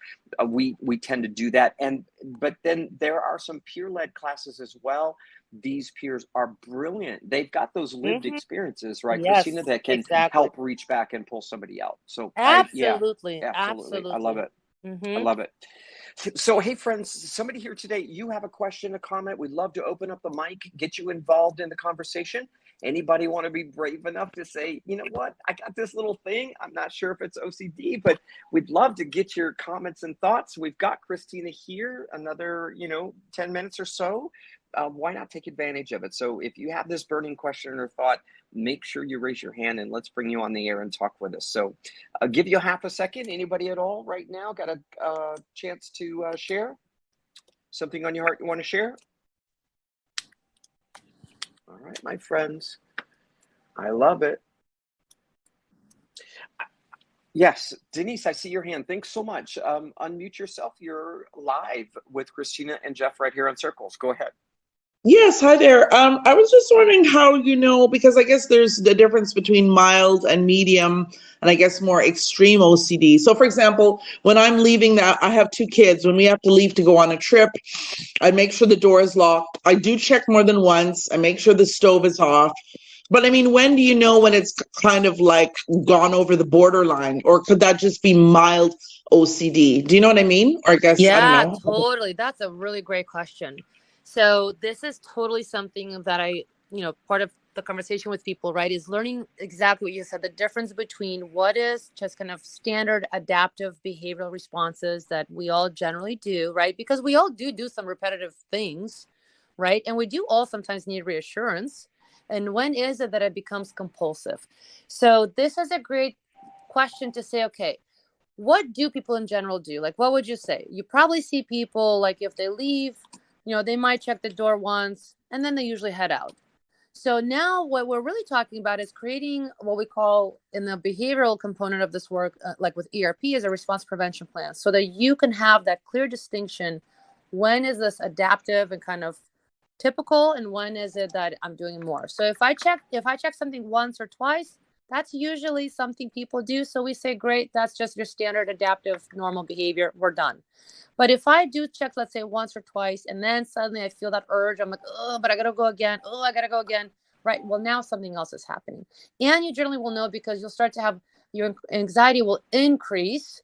we tend to do that. But then there are some peer led classes as well. These peers are brilliant. They've got those lived experiences, right, Yes, Kristina, that can exactly. help reach back and pull somebody out. So Absolutely. absolutely. I love it. Mm-hmm. I love it. So, hey, friends, somebody here today, you have a question, a comment. We'd love to open up the mic, get you involved in the conversation. Anybody want to be brave enough to say, you know what, I got this little thing. I'm not sure if it's OCD, but we'd love to get your comments and thoughts. We've got Kristina here, another, 10 minutes or so. Why not take advantage of it? So if you have this burning question or thought, make sure you raise your hand and let's bring you on the air and talk with us. So I'll give you half a second. Anybody at all right now got a chance to share something on your heart you want to share? All right, my friends. I love it. Yes, Denise, I see your hand. Thanks so much. Unmute yourself. You're live with Kristina and Jeff right here on Circles. Go ahead. Yes, hi there. I was just wondering how, because I guess there's the difference between mild and medium, and I guess more extreme OCD. So, for example, when I'm leaving, I have 2 kids. When we have to leave to go on a trip, I make sure the door is locked. I do check more than once. I make sure the stove is off. But I mean, when do you know when it's kind of like gone over the borderline, or could that just be mild OCD? Do you know what I mean? Or I guess, I don't Yeah, know. totally. That's a really great question. So this is totally something that part of the conversation with people, right, is learning exactly what you said, the difference between what is just kind of standard adaptive behavioral responses that we all generally do, right? Because we all do some repetitive things, right? And we do all sometimes need reassurance. And when is it that it becomes compulsive? So this is a great question to say, okay, what do people in general do? Like, what would you say? You probably see people, like, if they leave, they might check the door once and then they usually head out. So now what we're really talking about is creating what we call, in the behavioral component of this work, like with ERP, is a response prevention plan, so that you can have that clear distinction. When is this adaptive and kind of typical, and when is it that I'm doing more? So if I check something once or twice, that's usually something people do. So we say, great, that's just your standard adaptive normal behavior. We're done. But if I do check, let's say once or twice, and then suddenly I feel that urge, I'm like, oh, but I got to go again. Oh, I got to go again. Right. Well, now something else is happening. And you generally will know, because you'll start to have, your anxiety will increase,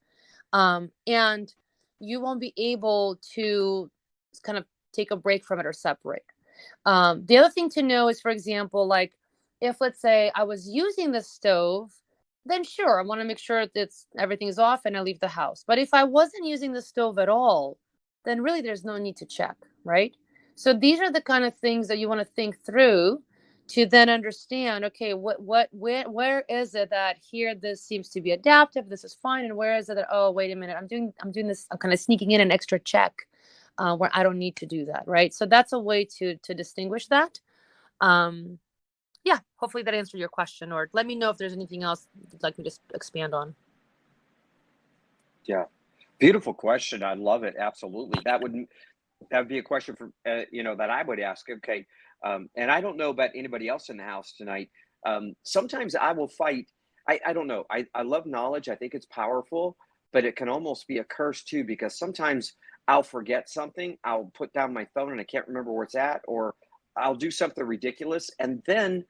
and you won't be able to kind of take a break from it or separate. The other thing to know is, for example, like, if, let's say, I was using the stove, then sure, I want to make sure that everything's off and I leave the house. But if I wasn't using the stove at all, then really there's no need to check, right? So these are the kind of things that you want to think through to then understand, okay, where is it that here this seems to be adaptive, this is fine, and where is it that, oh, wait a minute, I'm doing this, I'm kind of sneaking in an extra check where I don't need to do that, right? So that's a way to distinguish that. yeah, hopefully that answered your question, or let me know if there's anything else you'd like me to expand on. Yeah. Beautiful question. I love it. Absolutely. That would be a question for, that I would ask. Okay. And I don't know about anybody else in the house tonight. Sometimes I will fight. I don't know. I love knowledge. I think it's powerful, but it can almost be a curse too, because sometimes I'll forget something. I'll put down my phone and I can't remember where it's at, or I'll do something ridiculous. And then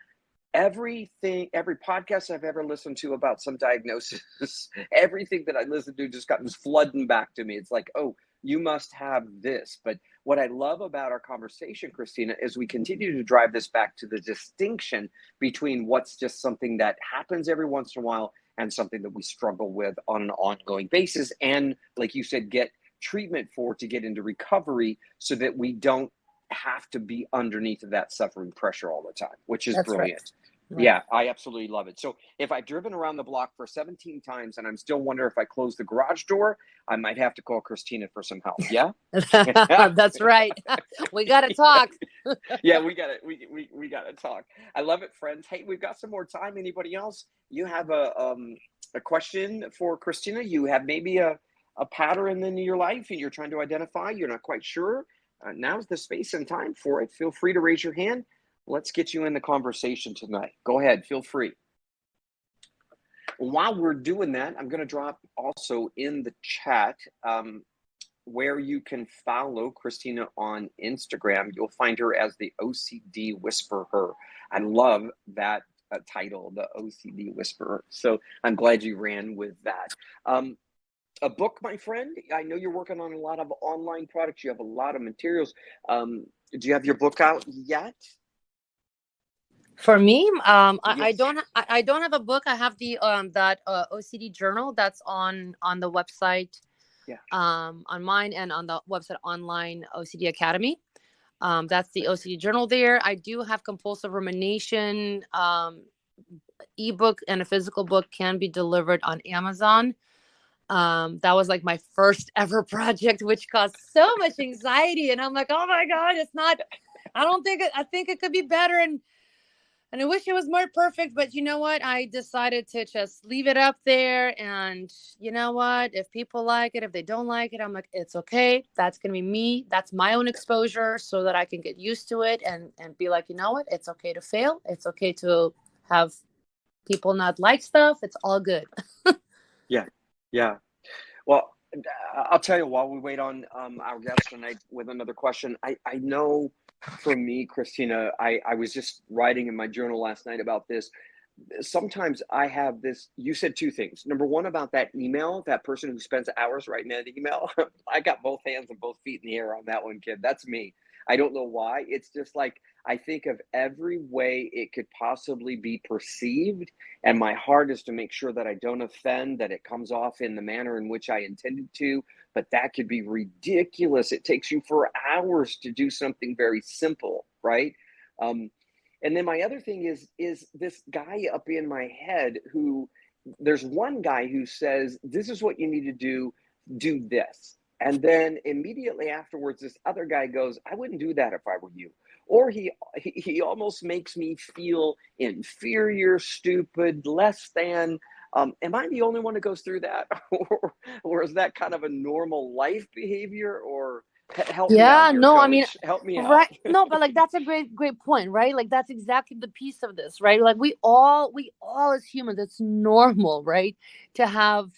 every podcast I've ever listened to about some diagnosis, everything that I listened to just comes flooding back to me. It's like, oh, you must have this. But what I love about our conversation, Kristina, is we continue to drive this back to the distinction between what's just something that happens every once in a while and something that we struggle with on an ongoing basis. And like you said, get treatment for, to get into recovery so that we don't have to be underneath of that suffering pressure all the time, which is brilliant. Right. Right. Yeah, I absolutely love it. So if I've driven around the block for 17 times and I'm still wondering if I close the garage door, I might have to call Kristina for some help. Yeah, that's right. We got to talk. Yeah, we got to we got to talk. I love it, friends. Hey, we've got some more time. Anybody else? You have a question for Kristina? You have maybe a pattern in your life and you're trying to identify. You're not quite sure. Now's the space and time for it. Feel free to raise your hand. Let's get you in the conversation tonight. Go ahead. Feel free. While we're doing that, I'm going to drop also in the chat where you can follow Kristina on Instagram. You'll find her as the OCD Whisperer. I love that title, the OCD Whisperer. So I'm glad you ran with that. A book, my friend. I know you're working on a lot of online products. You have a lot of materials. Do you have your book out yet? For me, Yes. I don't have a book. I have the that OCD journal that's on the website, yeah, on mine and on the website Online OCD Academy. That's the OCD journal there. I do have compulsive rumination. Ebook and a physical book can be delivered on Amazon. That was like my first ever project, which caused so much anxiety. And I'm like, oh my God, it's not, I think it could be better. And I wish it was more perfect, but you know what? I decided to just leave it up there. And you know what? If people like it, if they don't like it, I'm like, it's okay. That's going to be me. That's my own exposure so that I can get used to it and be like, you know what? It's okay to fail. It's okay to have people not like stuff. It's all good. Yeah. Yeah. Well, I'll tell you, while we wait on our guest tonight with another question, I know for me, Kristina, I was just writing in my journal last night about this. Sometimes I have this, you said two things. Number one, about that email, that person who spends hours writing that email. I got both hands and both feet in the air on that one, kid. That's me. I don't know why. It's just like, I think of every way it could possibly be perceived. And my heart is to make sure that I don't offend, that it comes off in the manner in which I intended to. But that could be ridiculous. It takes you for hours to do something very simple, right? And then my other thing is this guy up in my head who, there's one guy who says, this is what you need to do this. And then immediately afterwards, this other guy goes, I wouldn't do that if I were you. Or he almost makes me feel inferior, stupid, less than. Am I the only one that goes through that? Or is that kind of a normal life behavior? Or help me out here, no, coach. I mean, help me out. Right. No, but like, that's a great point, right? Like, that's exactly the piece of this, right? Like, we all as humans, it's normal, right? To have,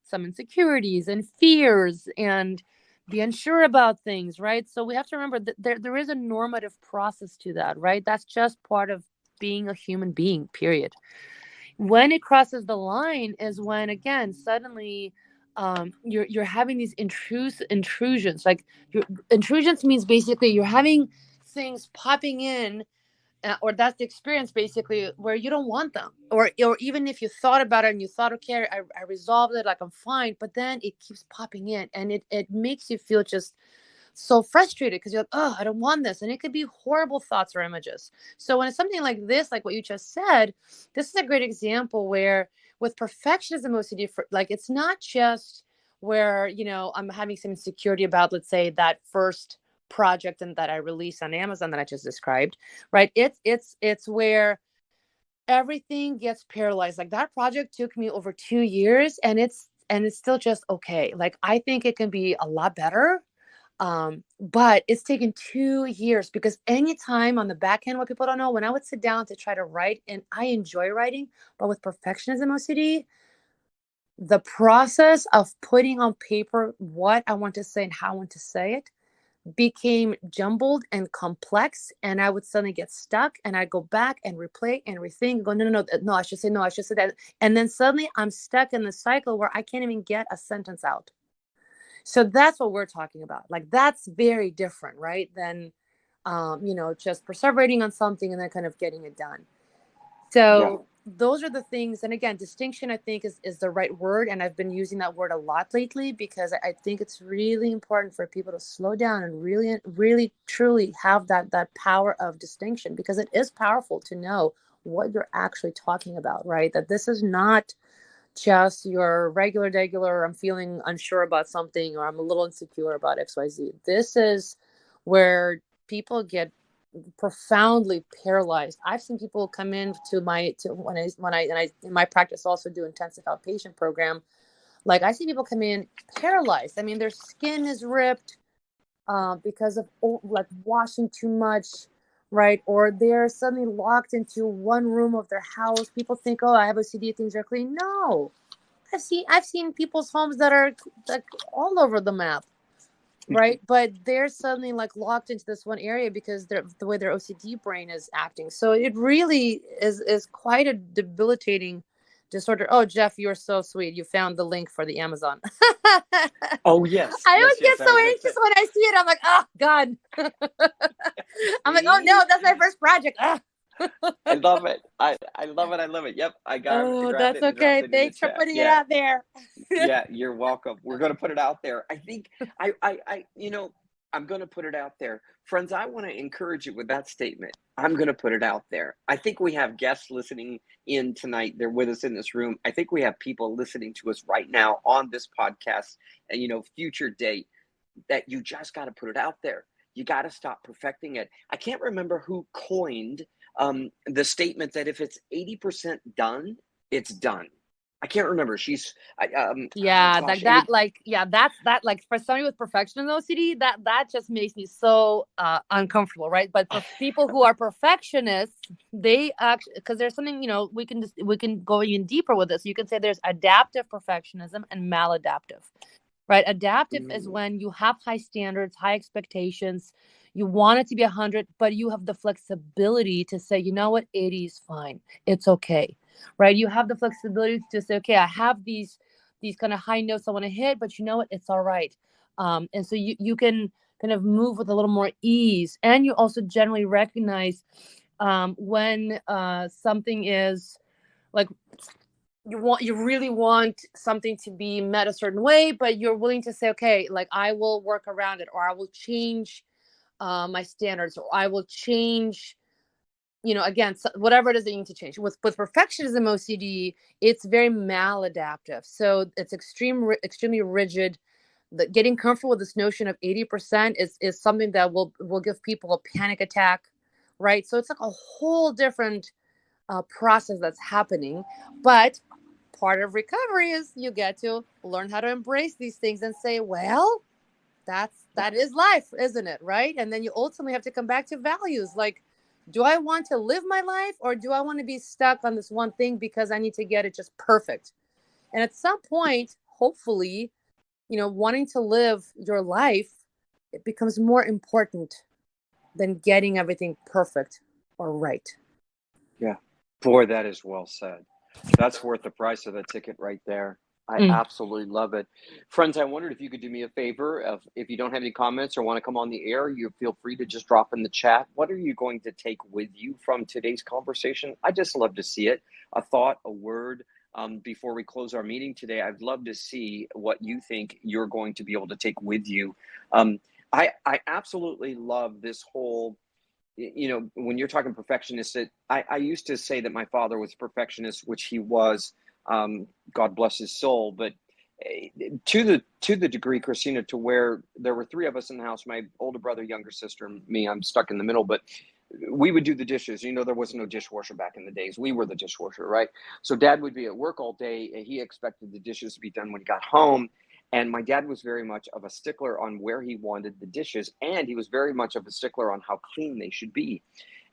some insecurities and fears and be unsure about things, right? So we have to remember that there is a normative process to that, right? That's just part of being a human being, period. When it crosses the line is when, again, suddenly you're having these intrusions. Like, intrusions means basically you're having things popping in, or that's the experience basically, where you don't want them, or even if you thought about it and you thought, okay, I resolved it, like I'm fine, but then it keeps popping in, and it makes you feel just so frustrated because you're like, oh, I don't want this. And it could be horrible thoughts or images. So when it's something like this, like what you just said, this is a great example where with perfectionism OCD, like, it's not just where, I'm having some insecurity about, let's say, that first project and that I released on Amazon that I just described, right? It's where everything gets paralyzed. Like that project took me over 2 years, and it's still just okay. Like I think it can be a lot better. But it's taken 2 years, because anytime on the back end, what people don't know, when I would sit down to try to write, and I enjoy writing, but with perfectionism OCD, the process of putting on paper what I want to say and how I want to say it became jumbled and complex, and I would suddenly get stuck, and I'd go back and replay and rethink, go, no, I should say no, I should say that. And then suddenly I'm stuck in the cycle where I can't even get a sentence out. So that's what we're talking about. Like that's very different, right? Than, just perseverating on something and then kind of getting it done. So those are the things. And again, distinction, I think is the right word. And I've been using that word a lot lately, because I think it's really important for people to slow down and really, really, truly have that power of distinction, because it is powerful to know what you're actually talking about, right? That this is not just your regular, I'm feeling unsure about something, or I'm a little insecure about XYZ. This is where people get profoundly paralyzed. I've seen people come in when I in my practice also do intensive outpatient program. Like I see people come in paralyzed. I mean, their skin is ripped because of like washing too much, right? Or they're suddenly locked into one room of their house. People think, oh, I have OCD, things are clean. No, I've seen people's homes that are like all over the map, right? But they're suddenly like locked into this one area because the way their OCD brain is acting. So it really is quite a debilitating disorder. Oh, Jeff, you're so sweet. You found the link for the Amazon. Oh, yes. I always get so anxious when I see it. I'm like, oh, God. I'm like, oh, no, that's my first project. I love it. I love it. I love it. Yep. I got it. Oh, that's okay. Thanks for putting it out there. Yeah, you're welcome. We're going to put it out there. I think I'm going to put it out there. Friends, I want to encourage you with that statement. I'm going to put it out there. I think we have guests listening in tonight. They're with us in this room. I think we have people listening to us right now on this podcast, and, future date, that you just got to put it out there. You got to stop perfecting it. I can't remember who coined the statement that if it's 80% done, it's done. I can't remember. That's for somebody with perfectionism OCD, that just makes me so uncomfortable, right? But for people who are perfectionists, they actually, because there's something, we can go even deeper with this. You can say there's adaptive perfectionism and maladaptive, right? Adaptive is when you have high standards, high expectations. You want it to be 100, but you have the flexibility to say, you know what, 80 is fine. It's okay, right? You have the flexibility to say, okay, I have these kind of high notes I want to hit, but you know what, it's all right. And so you can kind of move with a little more ease. And you also generally recognize when something is like, you really want something to be met a certain way, but you're willing to say, okay, like I will work around it, or I will change my standards, or I will change, again, whatever it is that you need to change. With perfectionism OCD, it's very maladaptive. So it's extremely rigid. Getting comfortable with this notion of 80% is something that will give people a panic attack, right? So it's like a whole different process that's happening. But part of recovery is you get to learn how to embrace these things and say, well, that is life, isn't it? Right. And then you ultimately have to come back to values. Like, do I want to live my life, or do I want to be stuck on this one thing because I need to get it just perfect? And at some point, hopefully, wanting to live your life, it becomes more important than getting everything perfect or right. Yeah. Boy, that is well said. That's worth the price of the ticket right there. I absolutely love it. Friends, I wondered if you could do me a favor. If you don't have any comments or want to come on the air, you feel free to just drop in the chat. What are you going to take with you from today's conversation? I just love to see it. A thought, a word. Before we close our meeting today, I'd love to see what you think you're going to be able to take with you. I absolutely love this whole, when you're talking perfectionist, I used to say that my father was perfectionist, which he was. God bless his soul. But to the degree, Kristina, to where there were three of us in the house, my older brother, younger sister, and me, I'm stuck in the middle. But we would do the dishes. There was no dishwasher back in the days. We were the dishwasher, right? So dad would be at work all day, and he expected the dishes to be done when he got home. And my dad was very much of a stickler on where he wanted the dishes, and he was very much of a stickler on how clean they should be.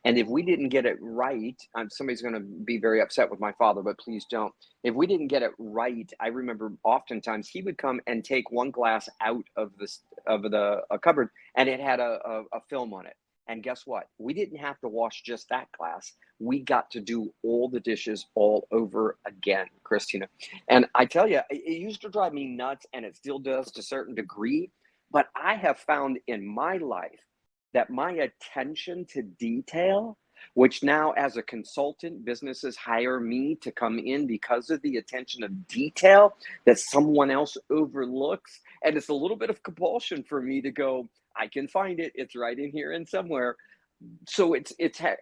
And if we didn't get it right, somebody's going to be very upset with my father, but please don't. If we didn't get it right, I remember oftentimes he would come and take one glass out of the cupboard, and it had a film on it. And guess what? We didn't have to wash just that glass. We got to do all the dishes all over again, Kristina. And I tell you, it used to drive me nuts, and it still does to a certain degree. But I have found in my life that my attention to detail, which now as a consultant, businesses hire me to come in because of the attention of detail that someone else overlooks. And it's a little bit of compulsion for me to go, I can find it. It's right in here and somewhere. So it's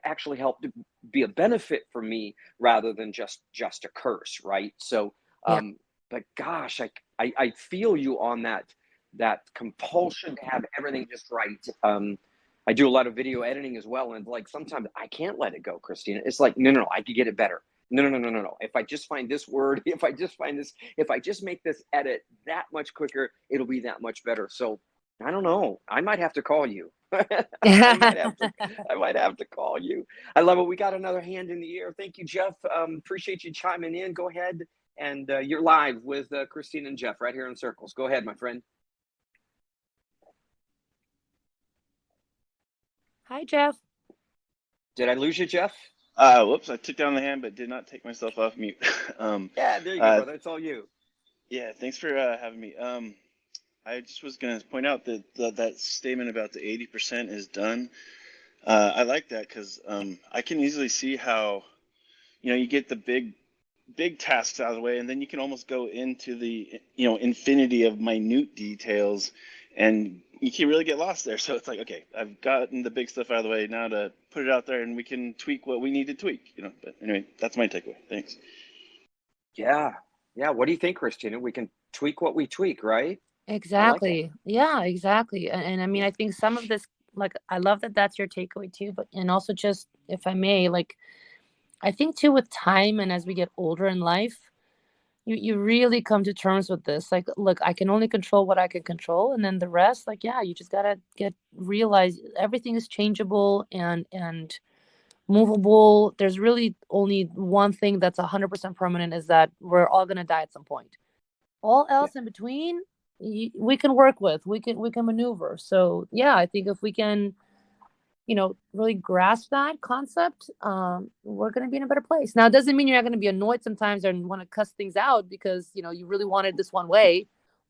actually helped to be a benefit for me rather than just a curse, right? So, but gosh, I feel you on that compulsion to have everything just right. I do a lot of video editing as well, and like sometimes I can't let it go, Kristina. It's like, no, I could get it better. No. If I just find this word, if I just make this edit that much quicker, it'll be that much better. So I don't know. I might have to call you. I might have to call you. I love it. We got another hand in the air. Thank you, Jeff. Appreciate you chiming in. Go ahead, and you're live with Kristina and Jeff right here in Circles. Go ahead, my friend. Hi, Jeff. Did I lose you, Jeff? Whoops, I took down the hand, but did not take myself off mute. Yeah, there you go, brother. It's all you. Yeah, thanks for having me. I just was going to point out that that statement about the 80% is done. I like that because I can easily see how, you get the big tasks out of the way, and then you can almost go into the, infinity of minute details, and you can really get lost there. So it's like, okay, I've gotten the big stuff out of the way, now to put it out there and we can tweak what we need to tweak, but anyway, that's my takeaway. Thanks. Yeah. What do you think, Kristina? We can tweak what we tweak, right? Exactly. Like yeah, exactly. And I mean, I think some of this, like, I love that that's your takeaway too, but, and also just, if I may, like, I think too, with time and as we get older in life, you really come to terms with this. Like, look, I can only control what I can control. And then the rest, like, yeah, you just got to realize everything is changeable and movable. There's really only one thing that's 100% permanent, is that we're all going to die at some point. All else in between, we can work with, we can maneuver. So yeah, I think if we can, really grasp that concept, we're going to be in a better place. Now, it doesn't mean you're not going to be annoyed sometimes and want to cuss things out because, you really wanted this one way,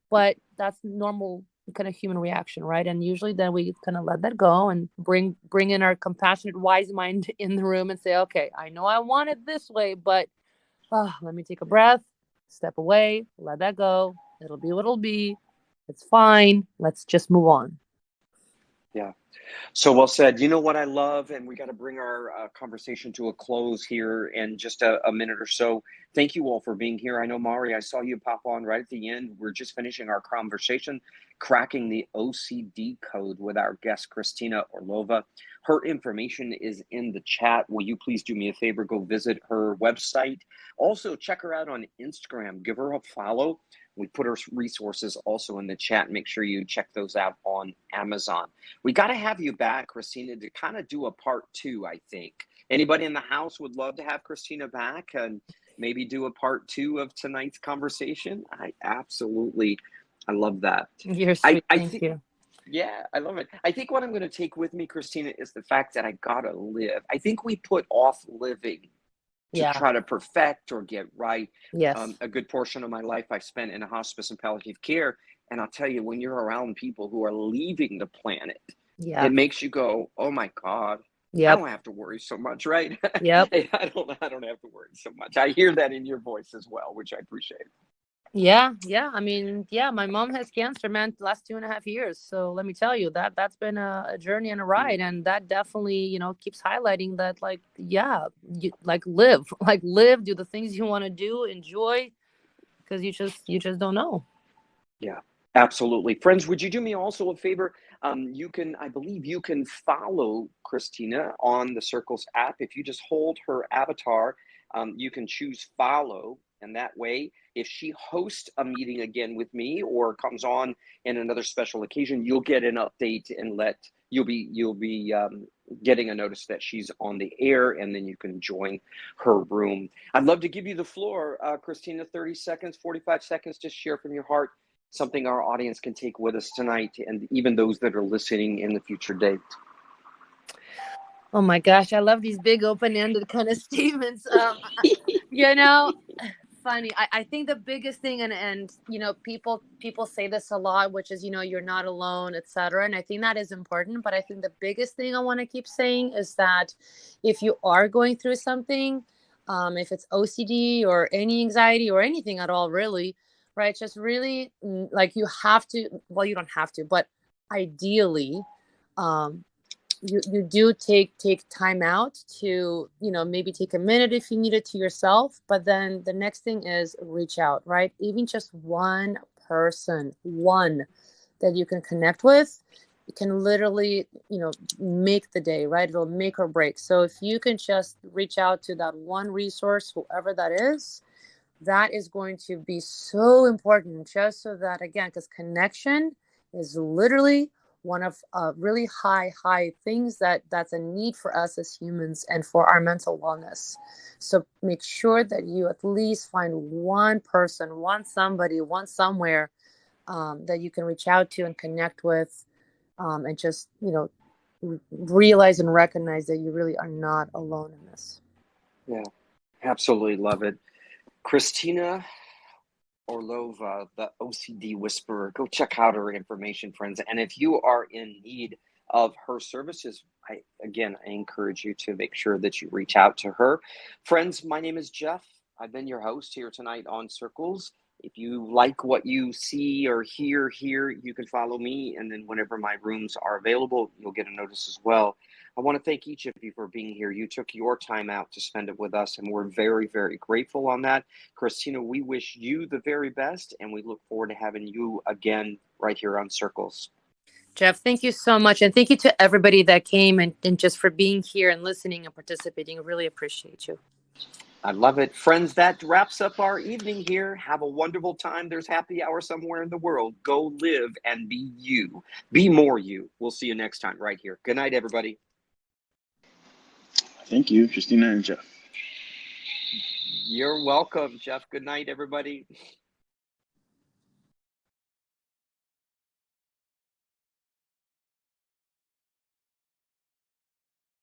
but that's normal kind of human reaction, right? And usually then we kind of let that go and bring in our compassionate, wise mind in the room and say, okay, I know I want it this way, but let me take a breath, step away, let that go. It'll be what it'll be. It's fine. Let's just move on. Yeah. So well said. You know what I love, and we got to bring our conversation to a close here in just a minute or so. Thank you all for being here. I know, Mari, I saw you pop on right at the end. We're just finishing our conversation, cracking the OCD code with our guest, Kristina Orlova. Her information is in the chat. Will you please do me a favor? Go visit her website. Also, check her out on Instagram. Give her a follow. We put her resources also in the chat. Make sure you check those out on Amazon. We got to have you back, Kristina, to kind of do a part 2, I think. Anybody in the house would love to have Kristina back and maybe do a part 2 of tonight's conversation? I love that. You're sweet. Thank you. Yeah, I love it. I think what I'm going to take with me, Kristina, is the fact that I got to live. I think we put off living to try to perfect or get right. Yes. A good portion of my life I spent in a hospice and palliative care. And I'll tell you, when you're around people who are leaving the planet, it makes you go, oh my God, I don't have to worry so much, right? Yep. I don't have to worry so much. I hear that in your voice as well, which I appreciate. Yeah. I mean, my mom has cancer, man, the last 2.5 years. So let me tell you that's been a journey and a ride. And that definitely, keeps highlighting that, like, you live, do the things you want to do, enjoy, because you just don't know. Absolutely. Friends, would you do me also a favor? I believe you can follow Kristina on the Circles app. If you just hold her avatar, you can choose follow. And that way, if she hosts a meeting again with me or comes on in another special occasion, you'll get an update and you'll be getting a notice that she's on the air, and then you can join her room. I'd love to give you the floor, Kristina, 30 seconds, 45 seconds, just share from your heart something our audience can take with us tonight, and even those that are listening in the future date. Oh my gosh, I love these big open-ended kind of statements. Funny. I think the biggest thing, and people say this a lot, which is, you're not alone, etc. And I think that is important. But I think the biggest thing I want to keep saying is that if you are going through something, if it's OCD or any anxiety or anything at all, really, right? Just really, like, you have to. Well, you don't have to, but ideally, you do take time out to, maybe take a minute if you need it to yourself. But then the next thing is reach out, right? Even just one person, one that you can connect with, it can literally, make the day, right? It'll make or break. So if you can just reach out to that one resource, whoever that is going to be so important, just so that, again, because connection is literally one of really high things that's a need for us as humans and for our mental wellness. So make sure that you at least find one person, one somebody, one somewhere that you can reach out to and connect with, and just, realize and recognize that you really are not alone in this. Yeah, absolutely love it. Kristina Orlova, the OCD Whisperer. Go check out her information, friends. And if you are in need of her services, I encourage you to make sure that you reach out to her. Friends, my name is Jeff. I've been your host here tonight on Circles. If you like what you see or hear here, you can follow me. And then whenever my rooms are available, you'll get a notice as well. I want to thank each of you for being here. You took your time out to spend it with us, and we're very, very grateful on that. Kristina, we wish you the very best, and we look forward to having you again right here on Circles. Jeff, thank you so much. And thank you to everybody that came and just for being here and listening and participating. I really appreciate you. I love it. Friends, that wraps up our evening here. Have a wonderful time. There's happy hour somewhere in the world. Go live and be you. Be more you. We'll see you next time right here. Good night, everybody. Thank you, Kristina and Jeff. You're welcome, Jeff. Good night, everybody.